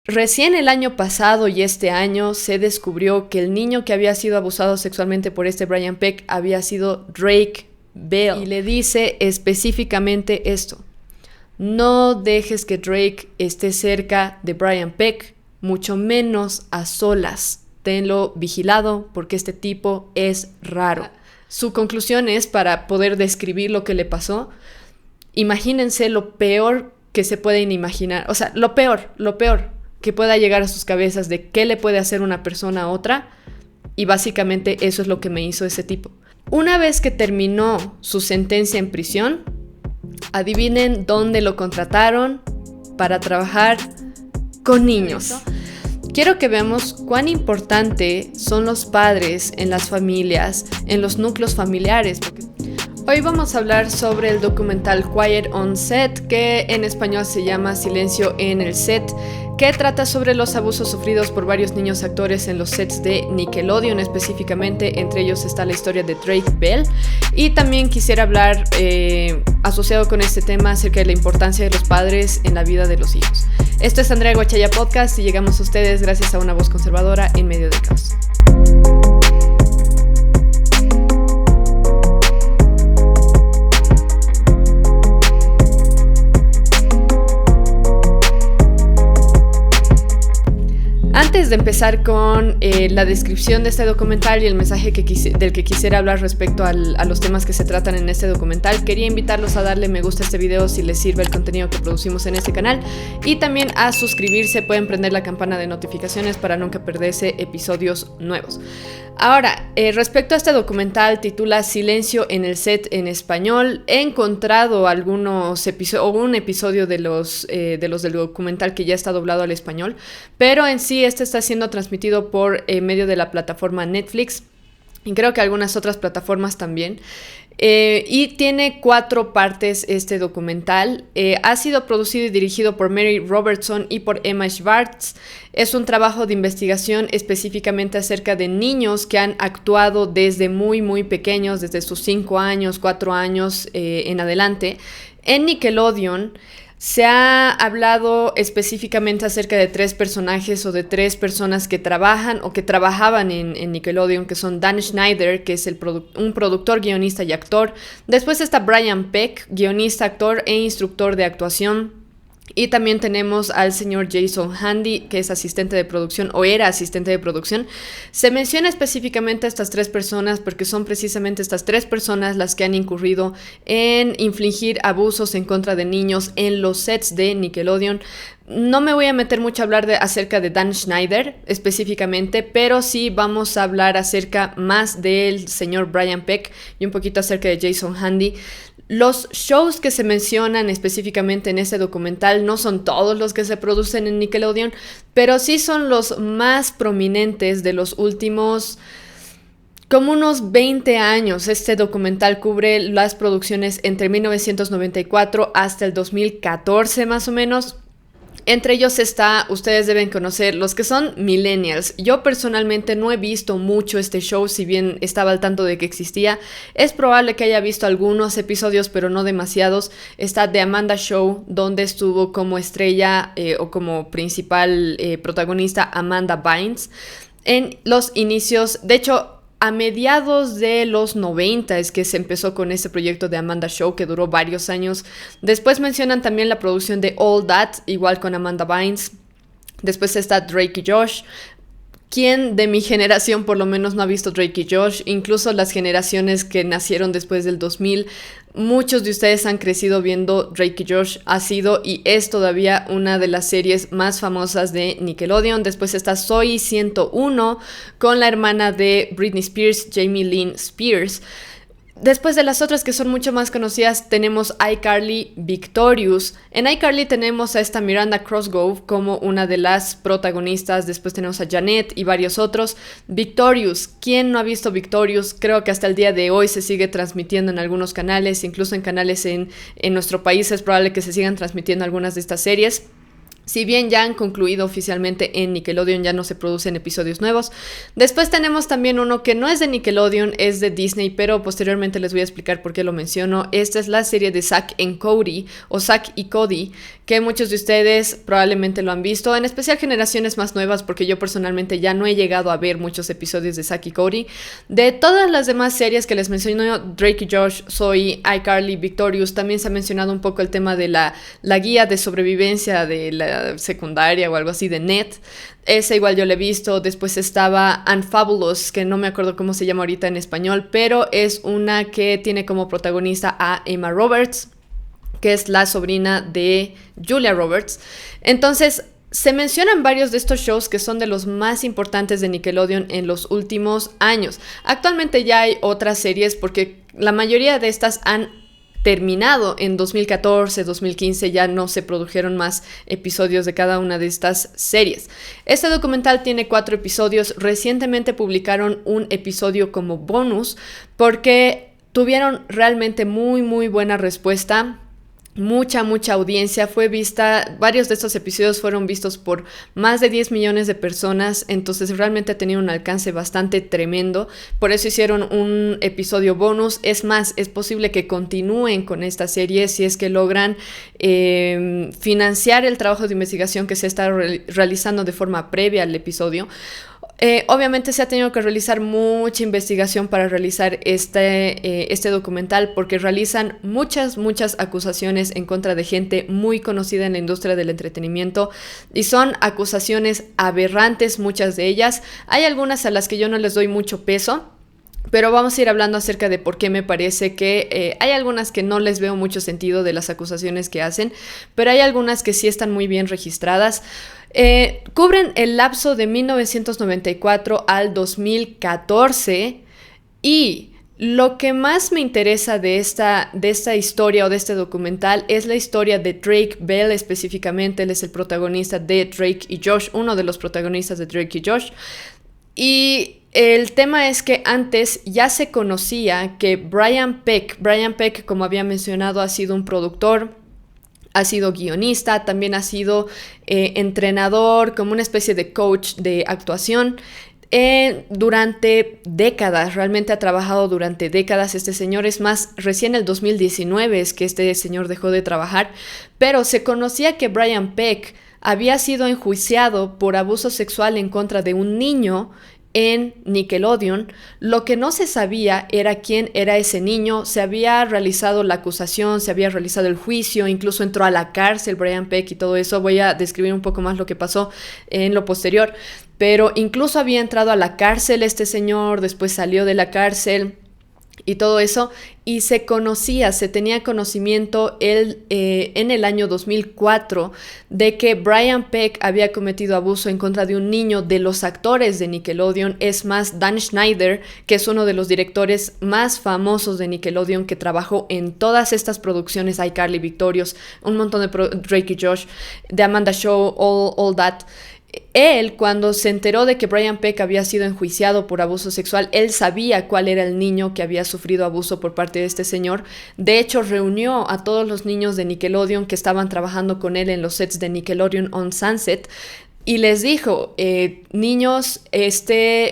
Recién el año pasado y este año se descubrió que el niño que había sido abusado sexualmente por este Brian Peck había sido Drake Bell. Y le dice específicamente esto: no dejes que Drake esté cerca de Brian Peck, mucho menos a solas. Tenlo vigilado porque este tipo es raro. Su conclusión es, para poder describir lo que le pasó, imagínense lo peor que se pueden imaginar. O sea, lo peor que pueda llegar a sus cabezas de qué le puede hacer una persona a otra. Y básicamente eso es lo que me hizo ese tipo. Una vez que terminó su sentencia en prisión, adivinen dónde lo contrataron para trabajar con niños. Quiero que veamos cuán importante son los padres en las familias, en los núcleos familiares. Hoy vamos a hablar sobre el documental Quiet on Set, que en español se llama Silencio en el Set, que trata sobre los abusos sufridos por varios niños actores en los sets de Nickelodeon específicamente. Entre ellos está la historia de Drake Bell. Y también quisiera hablar, asociado con este tema, acerca de la importancia de los padres en la vida de los hijos. Esto es Andrea Guachaya Podcast y llegamos a ustedes gracias a una voz conservadora en medio del caos. Antes de empezar con la descripción de este documental y el mensaje del que quisiera hablar respecto a los temas que se tratan en este documental, quería invitarlos a darle me gusta a este video si les sirve el contenido que producimos en este canal, y también a suscribirse. Pueden prender la campana de notificaciones para nunca perderse episodios nuevos. Ahora, respecto a este documental, titula Silencio en el Set en español. He encontrado algunos episodios, o un episodio de los del documental que ya está doblado al español, pero en sí este está siendo transmitido por medio de la plataforma Netflix y creo que algunas otras plataformas también. Y tiene 4 partes este documental. Ha sido producido y dirigido por Mary Robertson y por Emma Schwartz. Es un trabajo de investigación específicamente acerca de niños que han actuado desde muy pequeños, desde sus 5 años, 4 años en adelante. En Nickelodeon se ha hablado específicamente acerca de 3 personajes o de 3 personas que trabajan o que trabajaban en Nickelodeon, que son Dan Schneider, que es un productor, guionista y actor. Después está Brian Peck, guionista, actor e instructor de actuación. Y también tenemos al señor Jason Handy, que es asistente de producción o era asistente de producción. Se menciona específicamente a estas 3 personas porque son precisamente estas 3 personas las que han incurrido en infligir abusos en contra de niños en los sets de Nickelodeon. No me voy a meter mucho a hablar acerca de Dan Schneider específicamente, pero sí vamos a hablar acerca más del señor Brian Peck y un poquito acerca de Jason Handy. Los shows que se mencionan específicamente en este documental no son todos los que se producen en Nickelodeon, pero sí son los más prominentes de los últimos como unos 20 años. Este documental cubre las producciones entre 1994 hasta el 2014 más o menos. Entre ellos está, ustedes deben conocer, los que son millennials. Yo personalmente no he visto mucho este show, si bien estaba al tanto de que existía. Es probable que haya visto algunos episodios, pero no demasiados. Está The Amanda Show, donde estuvo como estrella o como principal protagonista Amanda Bynes. En los inicios, de hecho, a mediados de los 90 es que se empezó con este proyecto de Amanda Show, que duró varios años. Después mencionan también la producción de All That, igual con Amanda Bynes. Después está Drake y Josh. ¿Quién de mi generación por lo menos no ha visto Drake y Josh? Incluso las generaciones que nacieron después del 2000, muchos de ustedes han crecido viendo Drake y Josh. Ha sido y es todavía una de las series más famosas de Nickelodeon. Después está Zoey 101 con la hermana de Britney Spears, Jamie Lynn Spears. Después de las otras que son mucho más conocidas tenemos iCarly, Victorious. En iCarly tenemos a esta Miranda Cosgrove como una de las protagonistas. Después tenemos a Janet y varios otros. Victorious, ¿quién no ha visto Victorious? Creo que hasta el día de hoy se sigue transmitiendo en algunos canales, incluso en canales en nuestro país es probable que se sigan transmitiendo algunas de estas series. Si bien ya han concluido oficialmente en Nickelodeon, ya no se producen episodios nuevos. Después tenemos también uno que no es de Nickelodeon, es de Disney, pero posteriormente les voy a explicar por qué lo menciono. Esta es la serie de Zack and Cody, o Zack y Cody, que muchos de ustedes probablemente lo han visto, en especial generaciones más nuevas, porque yo personalmente ya no he llegado a ver muchos episodios de Zack y Cody. De todas las demás series que les menciono, Drake y Josh, Zoe, iCarly, Victorious, también se ha mencionado un poco el tema de la guía de sobrevivencia de la secundaria o algo así de Net. Esa igual yo la he visto. Después estaba Unfabulous, que no me acuerdo cómo se llama ahorita en español, pero es una que tiene como protagonista a Emma Roberts, que es la sobrina de Julia Roberts. Entonces, se mencionan varios de estos shows que son de los más importantes de Nickelodeon en los últimos años. Actualmente ya hay otras series porque la mayoría de estas han terminado en 2014, 2015, ya no se produjeron más episodios de cada una de estas series. Este documental tiene 4 episodios. Recientemente publicaron un episodio como bonus porque tuvieron realmente muy buena respuesta. Mucha audiencia fue vista. Varios de estos episodios fueron vistos por más de 10 millones de personas, entonces realmente ha tenido un alcance bastante tremendo. Por eso hicieron un episodio bonus. Es más, es posible que continúen con esta serie si es que logran financiar el trabajo de investigación que se está realizando de forma previa al episodio. Obviamente se ha tenido que realizar mucha investigación para realizar este documental, porque realizan muchas acusaciones en contra de gente muy conocida en la industria del entretenimiento, y son acusaciones aberrantes, muchas de ellas. Hay algunas a las que yo no les doy mucho peso, pero vamos a ir hablando acerca de por qué me parece que hay algunas que no les veo mucho sentido de las acusaciones que hacen, pero hay algunas que sí están muy bien registradas. Cubren el lapso de 1994 al 2014, y lo que más me interesa de esta historia o de este documental es la historia de Drake Bell específicamente. Él es el protagonista de Drake y Josh, uno de los protagonistas de Drake y Josh. Y el tema es que antes ya se conocía que Brian Peck, como había mencionado, ha sido un productor, ha sido guionista, también ha sido entrenador, como una especie de coach de actuación durante décadas. Realmente ha trabajado durante décadas este señor. Es más, recién el 2019 es que este señor dejó de trabajar, pero se conocía que Brian Peck había sido enjuiciado por abuso sexual en contra de un niño en Nickelodeon. Lo que no se sabía era quién era ese niño. Se había realizado la acusación, se había realizado el juicio, incluso entró a la cárcel Brian Peck y todo eso. Voy a describir un poco más lo que pasó en lo posterior, pero incluso había entrado a la cárcel este señor, después salió de la cárcel y todo eso, y se tenía conocimiento en el año 2004 de que Brian Peck había cometido abuso en contra de un niño de los actores de Nickelodeon. Es más, Dan Schneider, que es uno de los directores más famosos de Nickelodeon, que trabajó en todas estas producciones, iCarly, Victorious, un montón de Drake y Josh, The Amanda Show, All That. Él, cuando se enteró de que Brian Peck había sido enjuiciado por abuso sexual, él sabía cuál era el niño que había sufrido abuso por parte de este señor. De hecho, reunió a todos los niños de Nickelodeon que estaban trabajando con él en los sets de Nickelodeon on Sunset y les dijo: niños,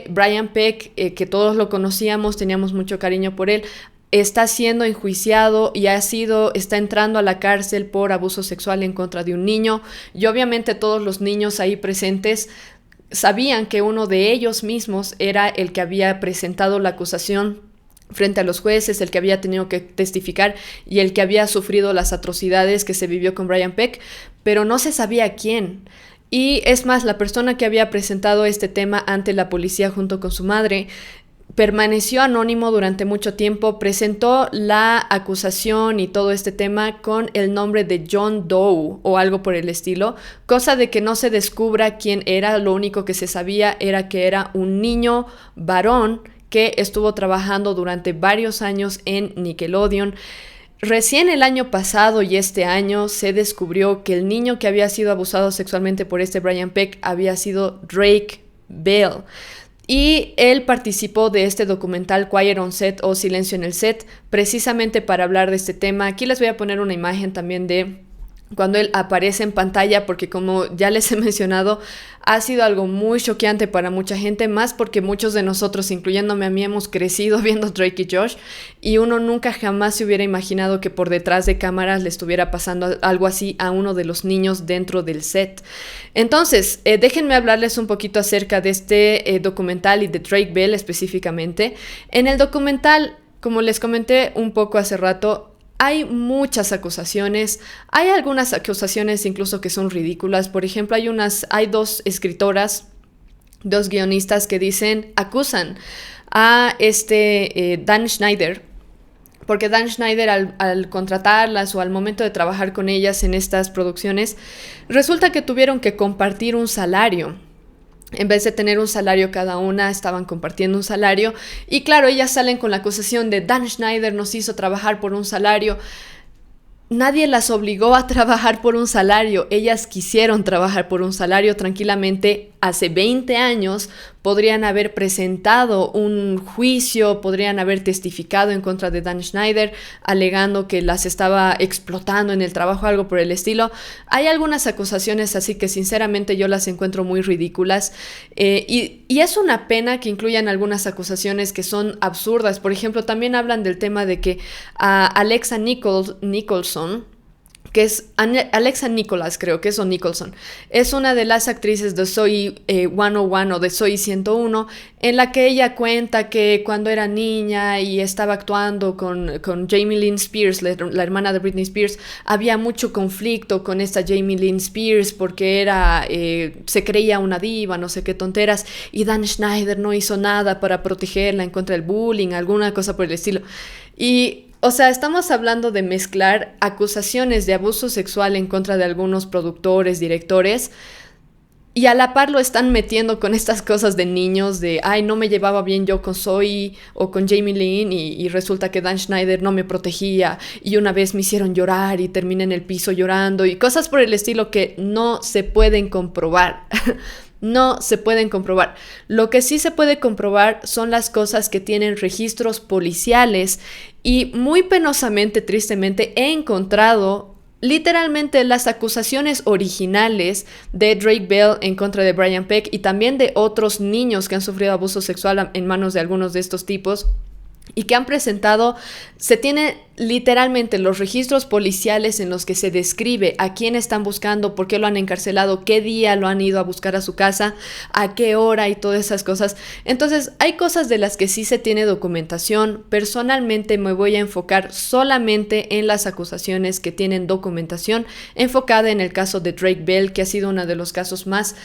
Brian Peck, que todos lo conocíamos, teníamos mucho cariño por él, está siendo enjuiciado y está entrando a la cárcel por abuso sexual en contra de un niño. Y obviamente todos los niños ahí presentes sabían que uno de ellos mismos era el que había presentado la acusación frente a los jueces, el que había tenido que testificar y el que había sufrido las atrocidades que se vivió con Brian Peck, pero no se sabía quién. Y es más, la persona que había presentado este tema ante la policía junto con su madre permaneció anónimo durante mucho tiempo. Presentó la acusación y todo este tema con el nombre de John Doe o algo por el estilo, cosa de que no se descubra quién era. Lo único que se sabía era que era un niño varón que estuvo trabajando durante varios años en Nickelodeon. Recién el año pasado y este año se descubrió que el niño que había sido abusado sexualmente por Brian Peck había sido Drake Bell. Y él participó de este documental Quiet on Set o Silencio en el Set, precisamente para hablar de este tema. Aquí les voy a poner una imagen también de cuando él aparece en pantalla, porque como ya les he mencionado, ha sido algo muy choqueante para mucha gente, más porque muchos de nosotros, incluyéndome a mí, hemos crecido viendo Drake y Josh, y uno nunca jamás se hubiera imaginado que por detrás de cámaras le estuviera pasando algo así a uno de los niños dentro del set. Entonces, déjenme hablarles un poquito acerca de este documental y de Drake Bell específicamente. En el documental, como les comenté un poco hace rato, hay muchas acusaciones, hay algunas acusaciones incluso que son ridículas. Por ejemplo, hay dos escritoras, dos guionistas que acusan a Dan Schneider, porque Dan Schneider al contratarlas o al momento de trabajar con ellas en estas producciones, resulta que tuvieron que compartir un salario. En vez de tener un salario cada una, estaban compartiendo un salario. Y claro, ellas salen con la acusación de Dan Schneider nos hizo trabajar por un salario. Nadie las obligó a trabajar por un salario. Ellas quisieron trabajar por un salario tranquilamente. Hace 20 años podrían haber presentado un juicio, podrían haber testificado en contra de Dan Schneider, alegando que las estaba explotando en el trabajo, algo por el estilo. Hay algunas acusaciones así que sinceramente yo las encuentro muy ridículas. Y es una pena que incluyan algunas acusaciones que son absurdas. Por ejemplo, también hablan del tema de que a Alexa Nicholson, que es Alexa Nicholas, creo que es, o Nicholson, es una de las actrices de Soy 101 o de Soy 101, en la que ella cuenta que cuando era niña y estaba actuando con Jamie Lynn Spears, la hermana de Britney Spears, había mucho conflicto con esta Jamie Lynn Spears porque se creía una diva, no sé qué tonteras, y Dan Schneider no hizo nada para protegerla en contra del bullying, alguna cosa por el estilo. O sea, estamos hablando de mezclar acusaciones de abuso sexual en contra de algunos productores, directores, y a la par lo están metiendo con estas cosas de niños, de, ay, no me llevaba bien yo con Zoe o con Jamie Lynn y resulta que Dan Schneider no me protegía y una vez me hicieron llorar y terminé en el piso llorando y cosas por el estilo que no se pueden comprobar. No se pueden comprobar. Lo que sí se puede comprobar son las cosas que tienen registros policiales y muy penosamente, tristemente, he encontrado literalmente las acusaciones originales de Drake Bell en contra de Brian Peck y también de otros niños que han sufrido abuso sexual en manos de algunos de estos tipos. Y que han presentado, se tiene literalmente los registros policiales en los que se describe a quién están buscando, por qué lo han encarcelado, qué día lo han ido a buscar a su casa, a qué hora y todas esas cosas. Entonces hay cosas de las que sí se tiene documentación. Personalmente me voy a enfocar solamente en las acusaciones que tienen documentación, enfocada en el caso de Drake Bell, que ha sido uno de los casos más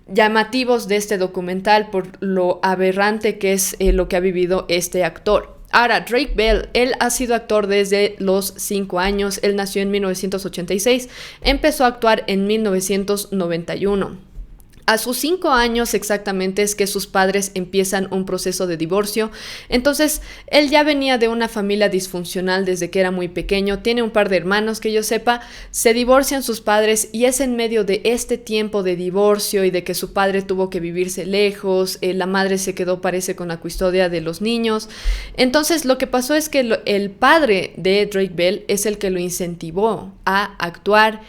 llamativos de este documental por lo aberrante que es lo que ha vivido este actor. Ahora, Drake Bell, él ha sido actor desde los 5 años, él nació en 1986, empezó a actuar en 1991. A sus 5 años exactamente es que sus padres empiezan un proceso de divorcio. Entonces, él ya venía de una familia disfuncional desde que era muy pequeño. Tiene un par de hermanos que yo sepa. Se divorcian sus padres y es en medio de este tiempo de divorcio y de que su padre tuvo que vivirse lejos. La madre se quedó, parece, con la custodia de los niños. Entonces, lo que pasó es que el padre de Drake Bell es el que lo incentivó a actuar.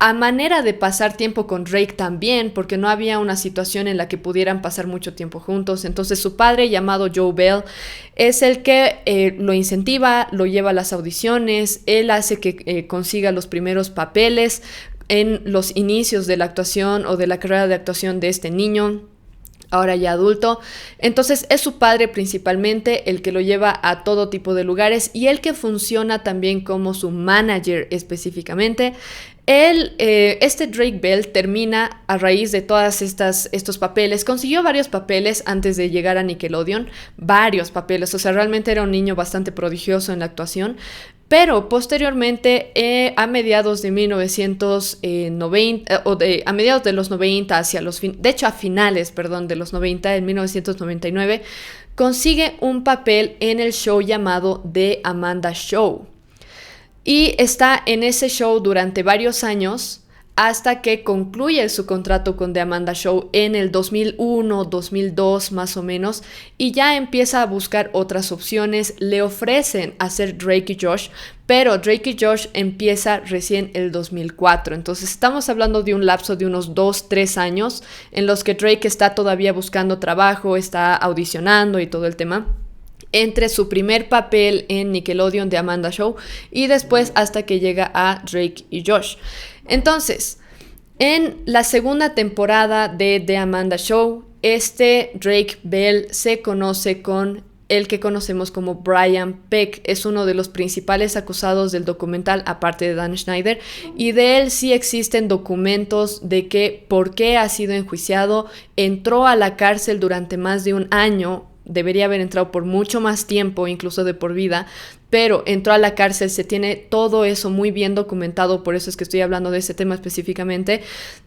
A manera de pasar tiempo con Drake también, porque no había una situación en la que pudieran pasar mucho tiempo juntos. Entonces su padre, llamado Joe Bell, es el que lo incentiva, lo lleva a las audiciones, él hace que consiga los primeros papeles en los inicios de la actuación o de la carrera de actuación de este niño, ahora ya adulto. Entonces es su padre principalmente el que lo lleva a todo tipo de lugares y el que funciona también como su manager específicamente. Drake Bell termina a raíz de todas estos papeles. Consiguió varios papeles antes de llegar a Nickelodeon, varios papeles, o sea, realmente era un niño bastante prodigioso en la actuación. Pero posteriormente, a mediados de 1990, a mediados de los 90, a finales de los 90, en 1999, consigue un papel en el show llamado The Amanda Show. Y está en ese show durante varios años hasta que concluye su contrato con The Amanda Show en el 2001, 2002 más o menos, y ya empieza a buscar otras opciones. Le ofrecen hacer Drake y Josh, pero Drake y Josh empieza recién el 2004. Entonces estamos hablando de un lapso de unos 2-3 años en los que Drake está todavía buscando trabajo, está audicionando y todo el tema, entre su primer papel en Nickelodeon de Amanda Show y después hasta que llega a Drake y Josh. Entonces, en la segunda temporada de The Amanda Show, Drake Bell se conoce con el que conocemos como Brian Peck. Es uno de los principales acusados del documental, aparte de Dan Schneider, y de él sí existen documentos de que por qué ha sido enjuiciado. Entró a la cárcel durante más de un año, debería haber entrado por mucho más tiempo, incluso de por vida, pero entró a la cárcel. Se tiene todo eso muy bien documentado, por eso es que estoy hablando de ese tema específicamente.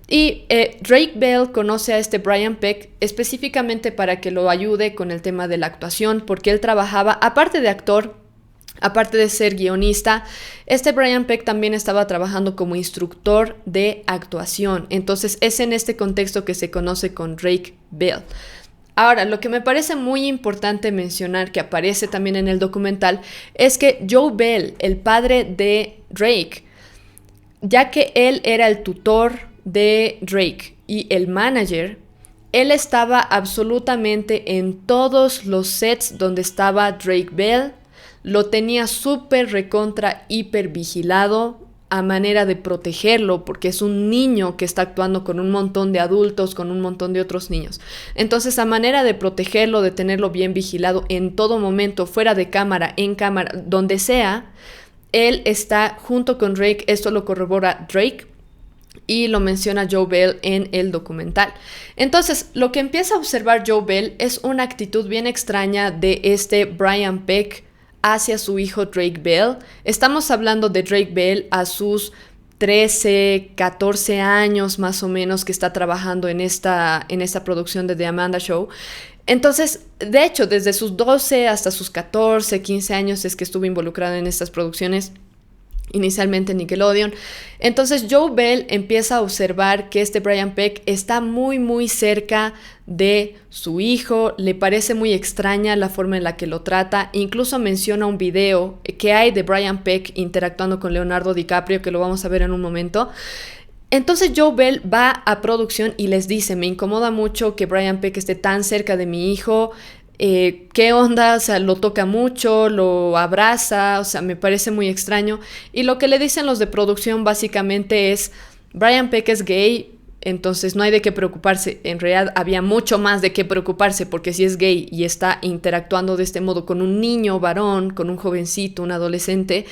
Y Drake Bell conoce a Brian Peck específicamente para que lo ayude con el tema de la actuación, porque él trabajaba, aparte de actor, aparte de ser guionista, Brian Peck también estaba trabajando como instructor de actuación. Entonces es en este contexto que se conoce con Drake Bell. Ahora, lo que me parece muy importante mencionar, que aparece también en el documental, es que Joe Bell, el padre de Drake, ya que él era el tutor de Drake y el manager, él estaba absolutamente en todos los sets donde estaba Drake Bell, lo tenía súper recontra hiper vigilado, a manera de protegerlo, porque es un niño que está actuando con un montón de adultos, con un montón de otros niños. Entonces, a manera de protegerlo, de tenerlo bien vigilado en todo momento, fuera de cámara, en cámara, donde sea, él está junto con Drake. Esto lo corrobora Drake y lo menciona Joe Bell en el documental. Entonces, lo que empieza a observar Joe Bell es una actitud bien extraña de Brian Peck hacia su hijo Drake Bell. Estamos hablando de Drake Bell a sus 13, 14 años más o menos, que está trabajando en esta producción de The Amanda Show. Entonces, de hecho, desde sus 12 hasta sus 14, 15 años es que estuvo involucrado en estas producciones, inicialmente en Nickelodeon. Entonces Joe Bell empieza a observar que Brian Peck está muy muy cerca de su hijo, le parece muy extraña la forma en la que lo trata, incluso menciona un video que hay de Brian Peck interactuando con Leonardo DiCaprio, que lo vamos a ver en un momento. Entonces Joe Bell va a producción y les dice: me incomoda mucho que Brian Peck esté tan cerca de mi hijo. ¿Qué onda? O sea, lo toca mucho, lo abraza, o sea, me parece muy extraño. Y lo que le dicen los de producción básicamente es: Brian Peck es gay, entonces no hay de qué preocuparse. En realidad había mucho más de qué preocuparse, porque si es gay y está interactuando de este modo con un niño varón, con un jovencito, un adolescente,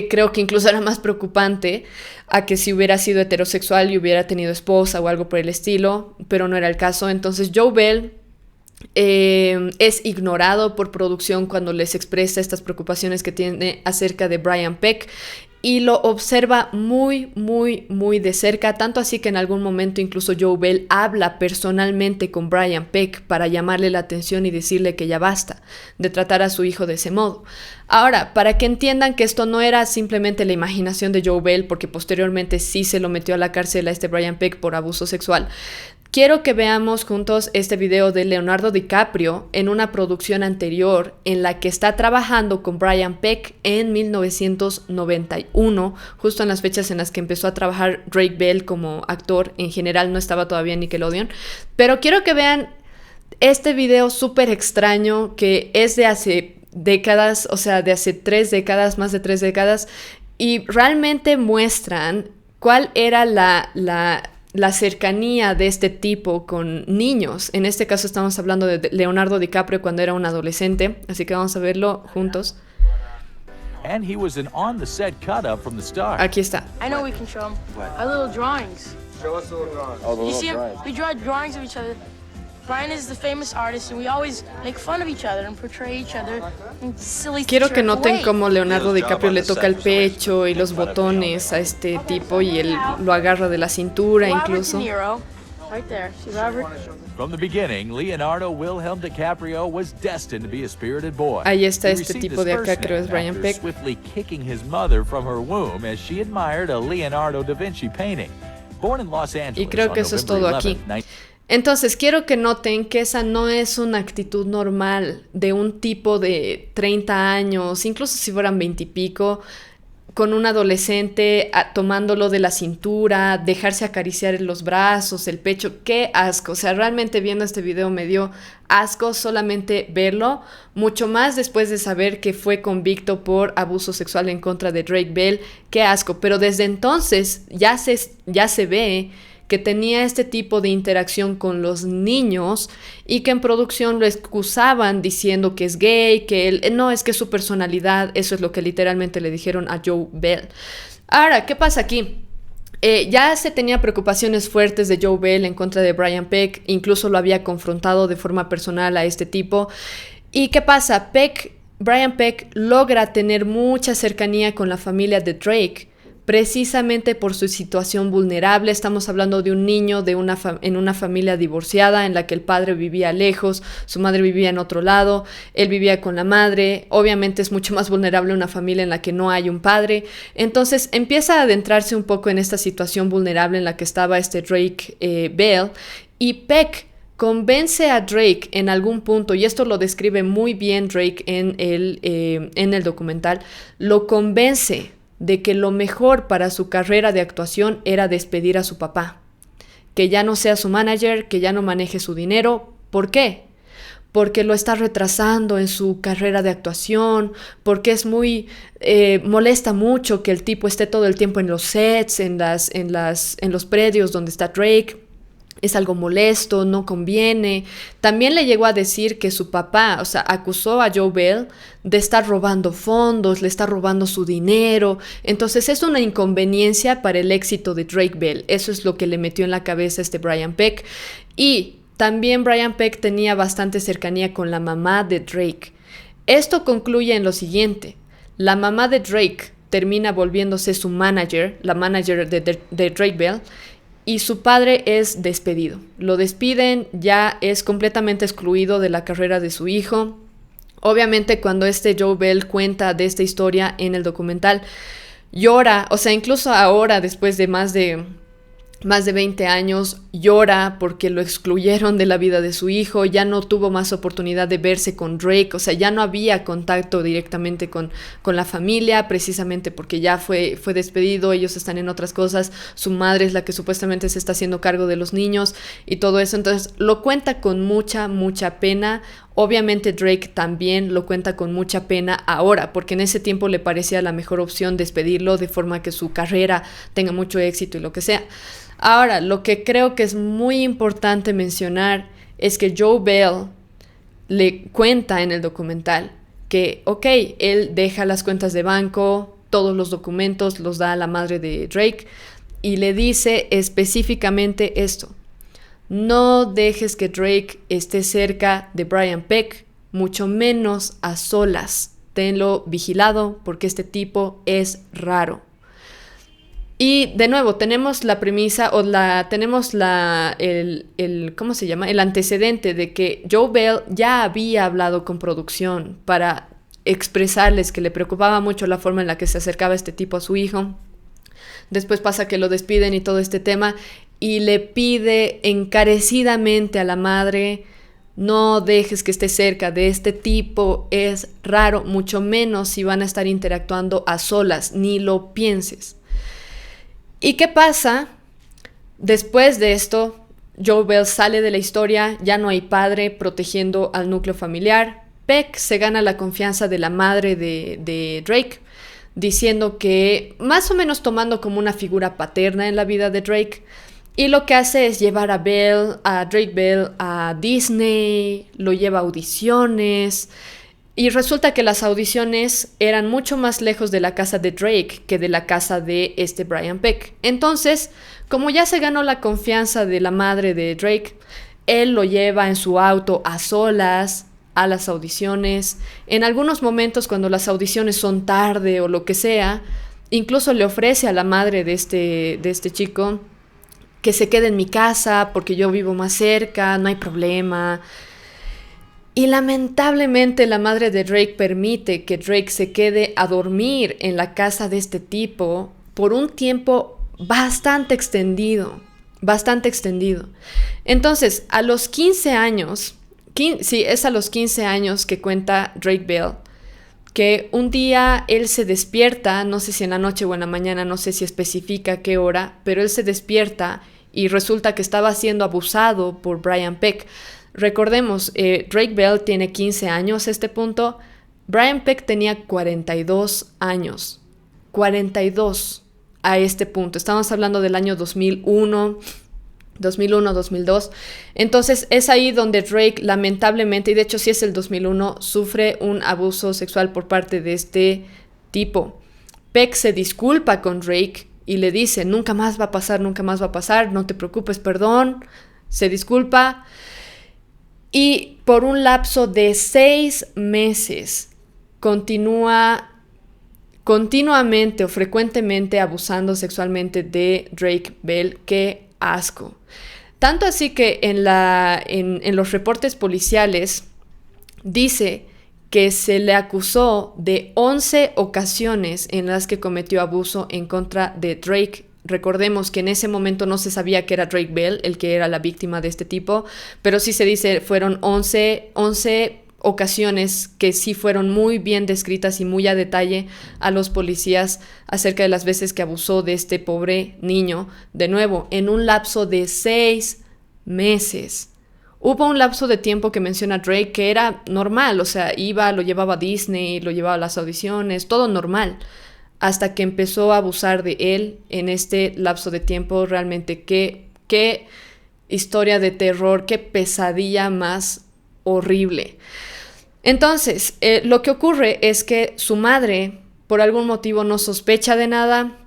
creo que incluso era más preocupante a que si hubiera sido heterosexual y hubiera tenido esposa o algo por el estilo, pero no era el caso. Entonces Joe Bell es ignorado por producción cuando les expresa estas preocupaciones que tiene acerca de Brian Peck, y lo observa muy, muy, muy de cerca, tanto así que en algún momento incluso Joe Bell habla personalmente con Brian Peck para llamarle la atención y decirle que ya basta de tratar a su hijo de ese modo. Ahora, para que entiendan que esto no era simplemente la imaginación de Joe Bell, porque posteriormente sí se lo metió a la cárcel a Brian Peck por abuso sexual, quiero que veamos juntos este video de Leonardo DiCaprio en una producción anterior en la que está trabajando con Brian Peck en 1991, justo en las fechas en las que empezó a trabajar Drake Bell como actor. En general no estaba todavía en Nickelodeon, pero quiero que vean este video súper extraño que es de hace décadas, o sea, de hace 3 décadas, más de 3 décadas, y realmente muestran cuál era la cercanía de este tipo con niños. En este caso estamos hablando de Leonardo DiCaprio cuando era un adolescente, así que vamos a verlo juntos. And he was an on-the-set cut-up from the start. Aquí está. I know we can show them our little drawings. Show us the little drawings. Oh, the You little see 'em? drawings. We draw drawings of each other. Brian is the famous artist, and we always make fun of each other and portray each other in silly. Quiero que noten ways. cómo Leonardo DiCaprio le toca el pecho y los botones a este tipo y él lo agarra de la cintura Robert incluso. De Niro Right there. See, Robert? From the beginning, Leonardo Wilhelm DiCaprio was destined to be a spirited boy. Ahí está He este received tipo his de first acá, creo es name Brian after Peck. swiftly kicking his mother from her womb as she admired a Leonardo da Vinci painting. Born in Los Angeles Y creo que on eso es November todo aquí. 11th, Entonces, quiero que noten que esa no es una actitud normal de un tipo de 30 años, incluso si fueran 20 y pico, con un adolescente tomándolo de la cintura, dejarse acariciar en los brazos, el pecho. ¡Qué asco! O sea, realmente viendo este video me dio asco solamente verlo, mucho más después de saber que fue convicto por abuso sexual en contra de Drake Bell. ¡Qué asco! Pero desde entonces ya se ve que tenía este tipo de interacción con los niños y que en producción lo excusaban diciendo que es gay, que él, no, es que su personalidad, eso es lo que literalmente le dijeron a Joe Bell. Ahora, ¿qué pasa aquí? Ya se tenía preocupaciones fuertes de Joe Bell en contra de Brian Peck, incluso lo había confrontado de forma personal a este tipo. ¿Y qué pasa? Brian Peck logra tener mucha cercanía con la familia de Drake, precisamente por su situación vulnerable. Estamos hablando de un niño en una familia divorciada en la que el padre vivía lejos, su madre vivía en otro lado, él vivía con la madre. Obviamente es mucho más vulnerable una familia en la que no hay un padre. Entonces empieza a adentrarse un poco en esta situación vulnerable en la que estaba este Drake Bell, y Peck convence a Drake en algún punto, y esto lo describe muy bien Drake en el documental, lo convence de que lo mejor para su carrera de actuación era despedir a su papá, que ya no sea su manager, que ya no maneje su dinero. ¿Por qué? Porque lo está retrasando en su carrera de actuación, porque es muy, molesta mucho que el tipo esté todo el tiempo en los sets, en los predios donde está Drake. Es algo molesto, no conviene. También le llegó a decir que su papá, o sea, acusó a Joe Bell de estar robando fondos, le está robando su dinero. Entonces es una inconveniencia para el éxito de Drake Bell. Eso es lo que le metió en la cabeza Brian Peck. Y también Brian Peck tenía bastante cercanía con la mamá de Drake. Esto concluye en lo siguiente. La mamá de Drake termina volviéndose su manager, la manager de Drake Bell, y su padre es despedido. Lo despiden, ya es completamente excluido de la carrera de su hijo. Obviamente cuando Joe Bell cuenta de esta historia en el documental, llora, o sea, incluso ahora, después de más de 20 años, llora porque lo excluyeron de la vida de su hijo, ya no tuvo más oportunidad de verse con Drake, o sea, ya no había contacto directamente con la familia, precisamente porque ya fue despedido, ellos están en otras cosas, su madre es la que supuestamente se está haciendo cargo de los niños y todo eso. Entonces lo cuenta con mucha pena. Obviamente Drake también lo cuenta con mucha pena ahora, porque en ese tiempo le parecía la mejor opción despedirlo de forma que su carrera tenga mucho éxito y lo que sea. Ahora, lo que creo que es muy importante mencionar es que Joe Bell le cuenta en el documental que, ok, él deja las cuentas de banco, todos los documentos los da a la madre de Drake y le dice específicamente esto: no dejes que Drake esté cerca de Brian Peck, mucho menos a solas. Tenlo vigilado porque este tipo es raro. Y de nuevo, tenemos la premisa ¿cómo se llama? El antecedente de que Joe Bell ya había hablado con producción para expresarles que le preocupaba mucho la forma en la que se acercaba este tipo a su hijo. Después pasa que lo despiden y todo este tema, y le pide encarecidamente a la madre: no dejes que esté cerca de este tipo, es raro, mucho menos si van a estar interactuando a solas, ni lo pienses. ¿Y qué pasa? Después de esto, Joe Bell sale de la historia, ya no hay padre protegiendo al núcleo familiar. Peck se gana la confianza de la madre de Drake, diciendo que, más o menos tomando como una figura paterna en la vida de Drake, y lo que hace es llevar a Drake Bell a Disney, lo lleva a audiciones. Y resulta que las audiciones eran mucho más lejos de la casa de Drake que de la casa de Brian Peck. Entonces, como ya se ganó la confianza de la madre de Drake, él lo lleva en su auto a solas a las audiciones. En algunos momentos, cuando las audiciones son tarde o lo que sea, incluso le ofrece a la madre de este chico que se quede en mi casa porque yo vivo más cerca, no hay problema. Y lamentablemente la madre de Drake permite que Drake se quede a dormir en la casa de este tipo por un tiempo bastante extendido. Entonces, a los 15 años, es a los 15 años que cuenta Drake Bell, que un día él se despierta, no sé si en la noche o en la mañana, no sé si especifica qué hora, pero él se despierta y resulta que estaba siendo abusado por Brian Peck. Recordemos, Drake Bell tiene 15 años a este punto, Brian Peck tenía 42 años, 42 a este punto. Estamos hablando del año 2001, 2002. Entonces es ahí donde Drake lamentablemente, y de hecho sí es el 2001, sufre un abuso sexual por parte de este tipo. Peck se disculpa con Drake y le dice, nunca más va a pasar, no te preocupes, perdón. Se disculpa. Y por un lapso de 6 meses continúa continuamente o frecuentemente abusando sexualmente de Drake Bell. ¡Qué asco! Tanto así que en los reportes policiales dice que se le acusó de 11 ocasiones en las que cometió abuso en contra de Drake. Recordemos que en ese momento no se sabía que era Drake Bell el que era la víctima de este tipo, pero sí se dice fueron 11 ocasiones que sí fueron muy bien descritas y muy a detalle a los policías acerca de las veces que abusó de este pobre niño. De nuevo, en un lapso de 6 meses. Hubo un lapso de tiempo que menciona Drake que era normal, o sea, lo llevaba a Disney, lo llevaba a las audiciones, todo normal. Hasta que empezó a abusar de él en este lapso de tiempo. Realmente qué historia de terror, qué pesadilla más horrible. Entonces, lo que ocurre es que su madre, por algún motivo, no sospecha de nada.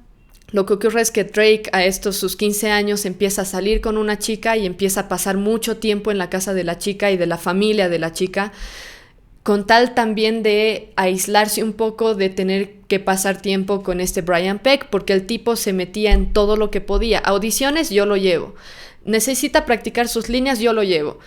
Lo que ocurre es que Drake, a sus 15 años, empieza a salir con una chica y empieza a pasar mucho tiempo en la casa de la chica y de la familia de la chica, con tal también de aislarse un poco, de tener que pasar tiempo con este Brian Peck, porque el tipo se metía en todo lo que podía. Audiciones, yo lo llevo. Necesita practicar sus líneas, yo lo llevo.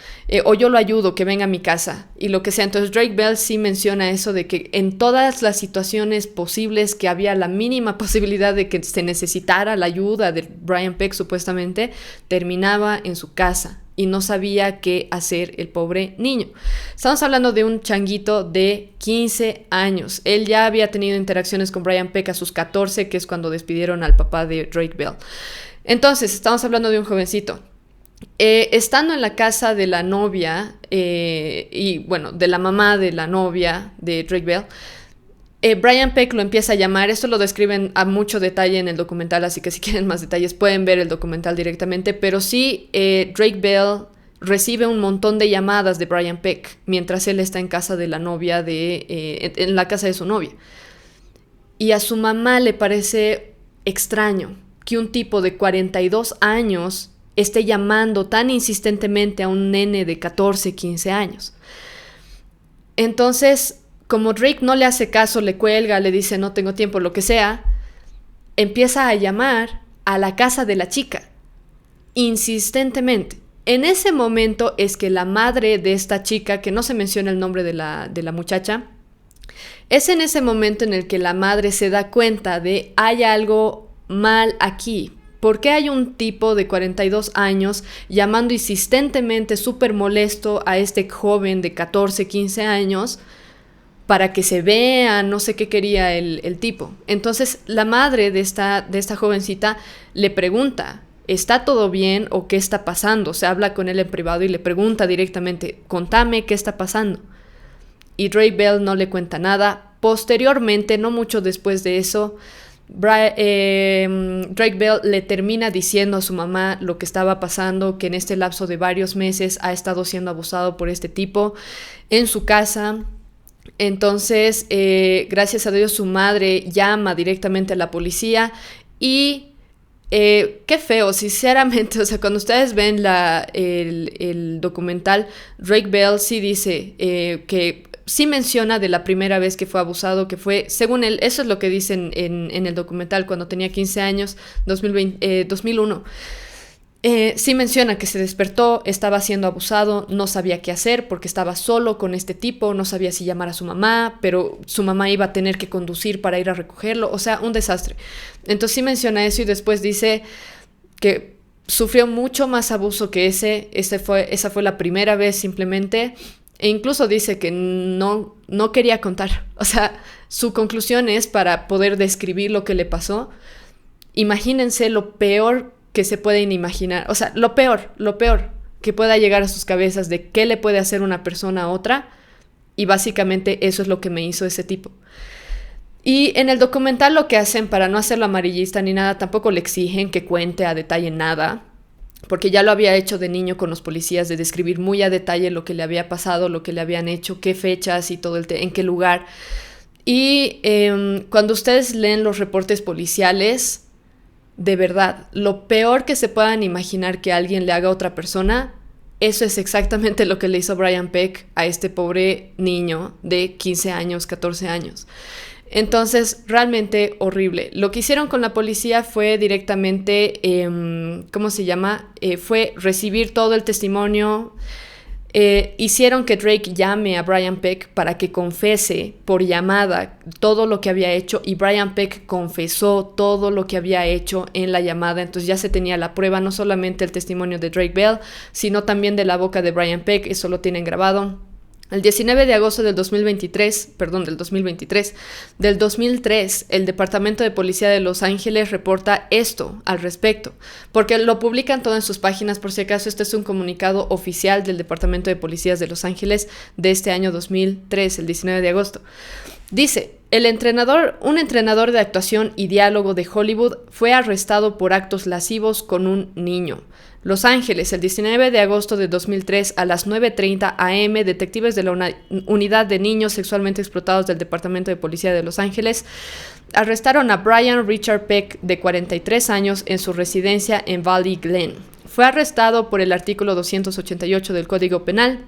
O yo lo ayudo, que venga a mi casa. Y lo que sea. Entonces Drake Bell sí menciona eso de que en todas las situaciones posibles que había la mínima posibilidad de que se necesitara la ayuda de Brian Peck, supuestamente, terminaba en su casa. Y no sabía qué hacer el pobre niño. Estamos hablando de un changuito de 15 años. Él ya había tenido interacciones con Brian Peck a sus 14, que es cuando despidieron al papá de Drake Bell. Entonces, estamos hablando de un jovencito. Estando en la casa de la novia, de la mamá de la novia de Drake Bell, Brian Peck lo empieza a llamar. Esto lo describen a mucho detalle en el documental, así que si quieren más detalles pueden ver el documental directamente, pero sí, Drake Bell recibe un montón de llamadas de Brian Peck mientras él está en casa de la novia, en la casa de su novia. Y a su mamá le parece extraño que un tipo de 42 años esté llamando tan insistentemente a un nene de 14, 15 años. Entonces, como Drake no le hace caso, le cuelga, le dice no tengo tiempo, lo que sea, empieza a llamar a la casa de la chica, insistentemente. En ese momento es que la madre de esta chica, que no se menciona el nombre de la muchacha, es en ese momento en el que la madre se da cuenta de hay algo mal aquí. ¿Por qué hay un tipo de 42 años llamando insistentemente, súper molesto a este joven de 14, 15 años para que se vea? No sé qué quería el tipo. Entonces la madre de esta jovencita le pregunta, ¿está todo bien o qué está pasando? Se habla con él en privado y le pregunta directamente, contame qué está pasando. Y Drake Bell no le cuenta nada. Posteriormente, no mucho después de eso, Drake Bell le termina diciendo a su mamá lo que estaba pasando, que en este lapso de varios meses ha estado siendo abusado por este tipo en su casa. Entonces, gracias a Dios, su madre llama directamente a la policía y qué feo, sinceramente. O sea, cuando ustedes ven el documental, Drake Bell sí dice que sí menciona de la primera vez que fue abusado, que fue, según él, eso es lo que dicen en el documental, cuando tenía 15 años, 2001. Sí menciona que se despertó, estaba siendo abusado, no sabía qué hacer porque estaba solo con este tipo, no sabía si llamar a su mamá, pero su mamá iba a tener que conducir para ir a recogerlo, o sea, un desastre. Entonces sí menciona eso y después dice que sufrió mucho más abuso que esa fue la primera vez simplemente, e incluso dice que no quería contar. O sea, su conclusión es, para poder describir lo que le pasó, imagínense lo peor que se pueden imaginar, o sea, lo peor que pueda llegar a sus cabezas de qué le puede hacer una persona a otra, y básicamente eso es lo que me hizo ese tipo. Y en el documental lo que hacen, para no hacerlo amarillista ni nada, tampoco le exigen que cuente a detalle nada, porque ya lo había hecho de niño con los policías, de describir muy a detalle lo que le había pasado, lo que le habían hecho, qué fechas y todo en qué lugar. Y cuando ustedes leen los reportes policiales, de verdad, lo peor que se puedan imaginar que alguien le haga a otra persona, eso es exactamente lo que le hizo Brian Peck a este pobre niño de 15 años, 14 años. Entonces, realmente horrible. Lo que hicieron con la policía fue directamente, fue recibir todo el testimonio. Hicieron que Drake llame a Brian Peck para que confese por llamada todo lo que había hecho, y Brian Peck confesó todo lo que había hecho en la llamada. Entonces ya se tenía la prueba, no solamente el testimonio de Drake Bell, sino también de la boca de Brian Peck. Eso lo tienen grabado. El 19 de agosto del 2023, el Departamento de Policía de Los Ángeles reporta esto al respecto, porque lo publican todo en sus páginas. Por si acaso, este es un comunicado oficial del Departamento de Policías de Los Ángeles de este año 2003, el 19 de agosto. Dice, un entrenador de actuación y diálogo de Hollywood fue arrestado por actos lascivos con un niño. Los Ángeles, el 19 de agosto de 2003 a las 9:30 am, detectives de la Unidad de Niños Sexualmente Explotados del Departamento de Policía de Los Ángeles arrestaron a Brian Richard Peck, de 43 años, en su residencia en Valley Glen. Fue arrestado por el artículo 288 del Código Penal,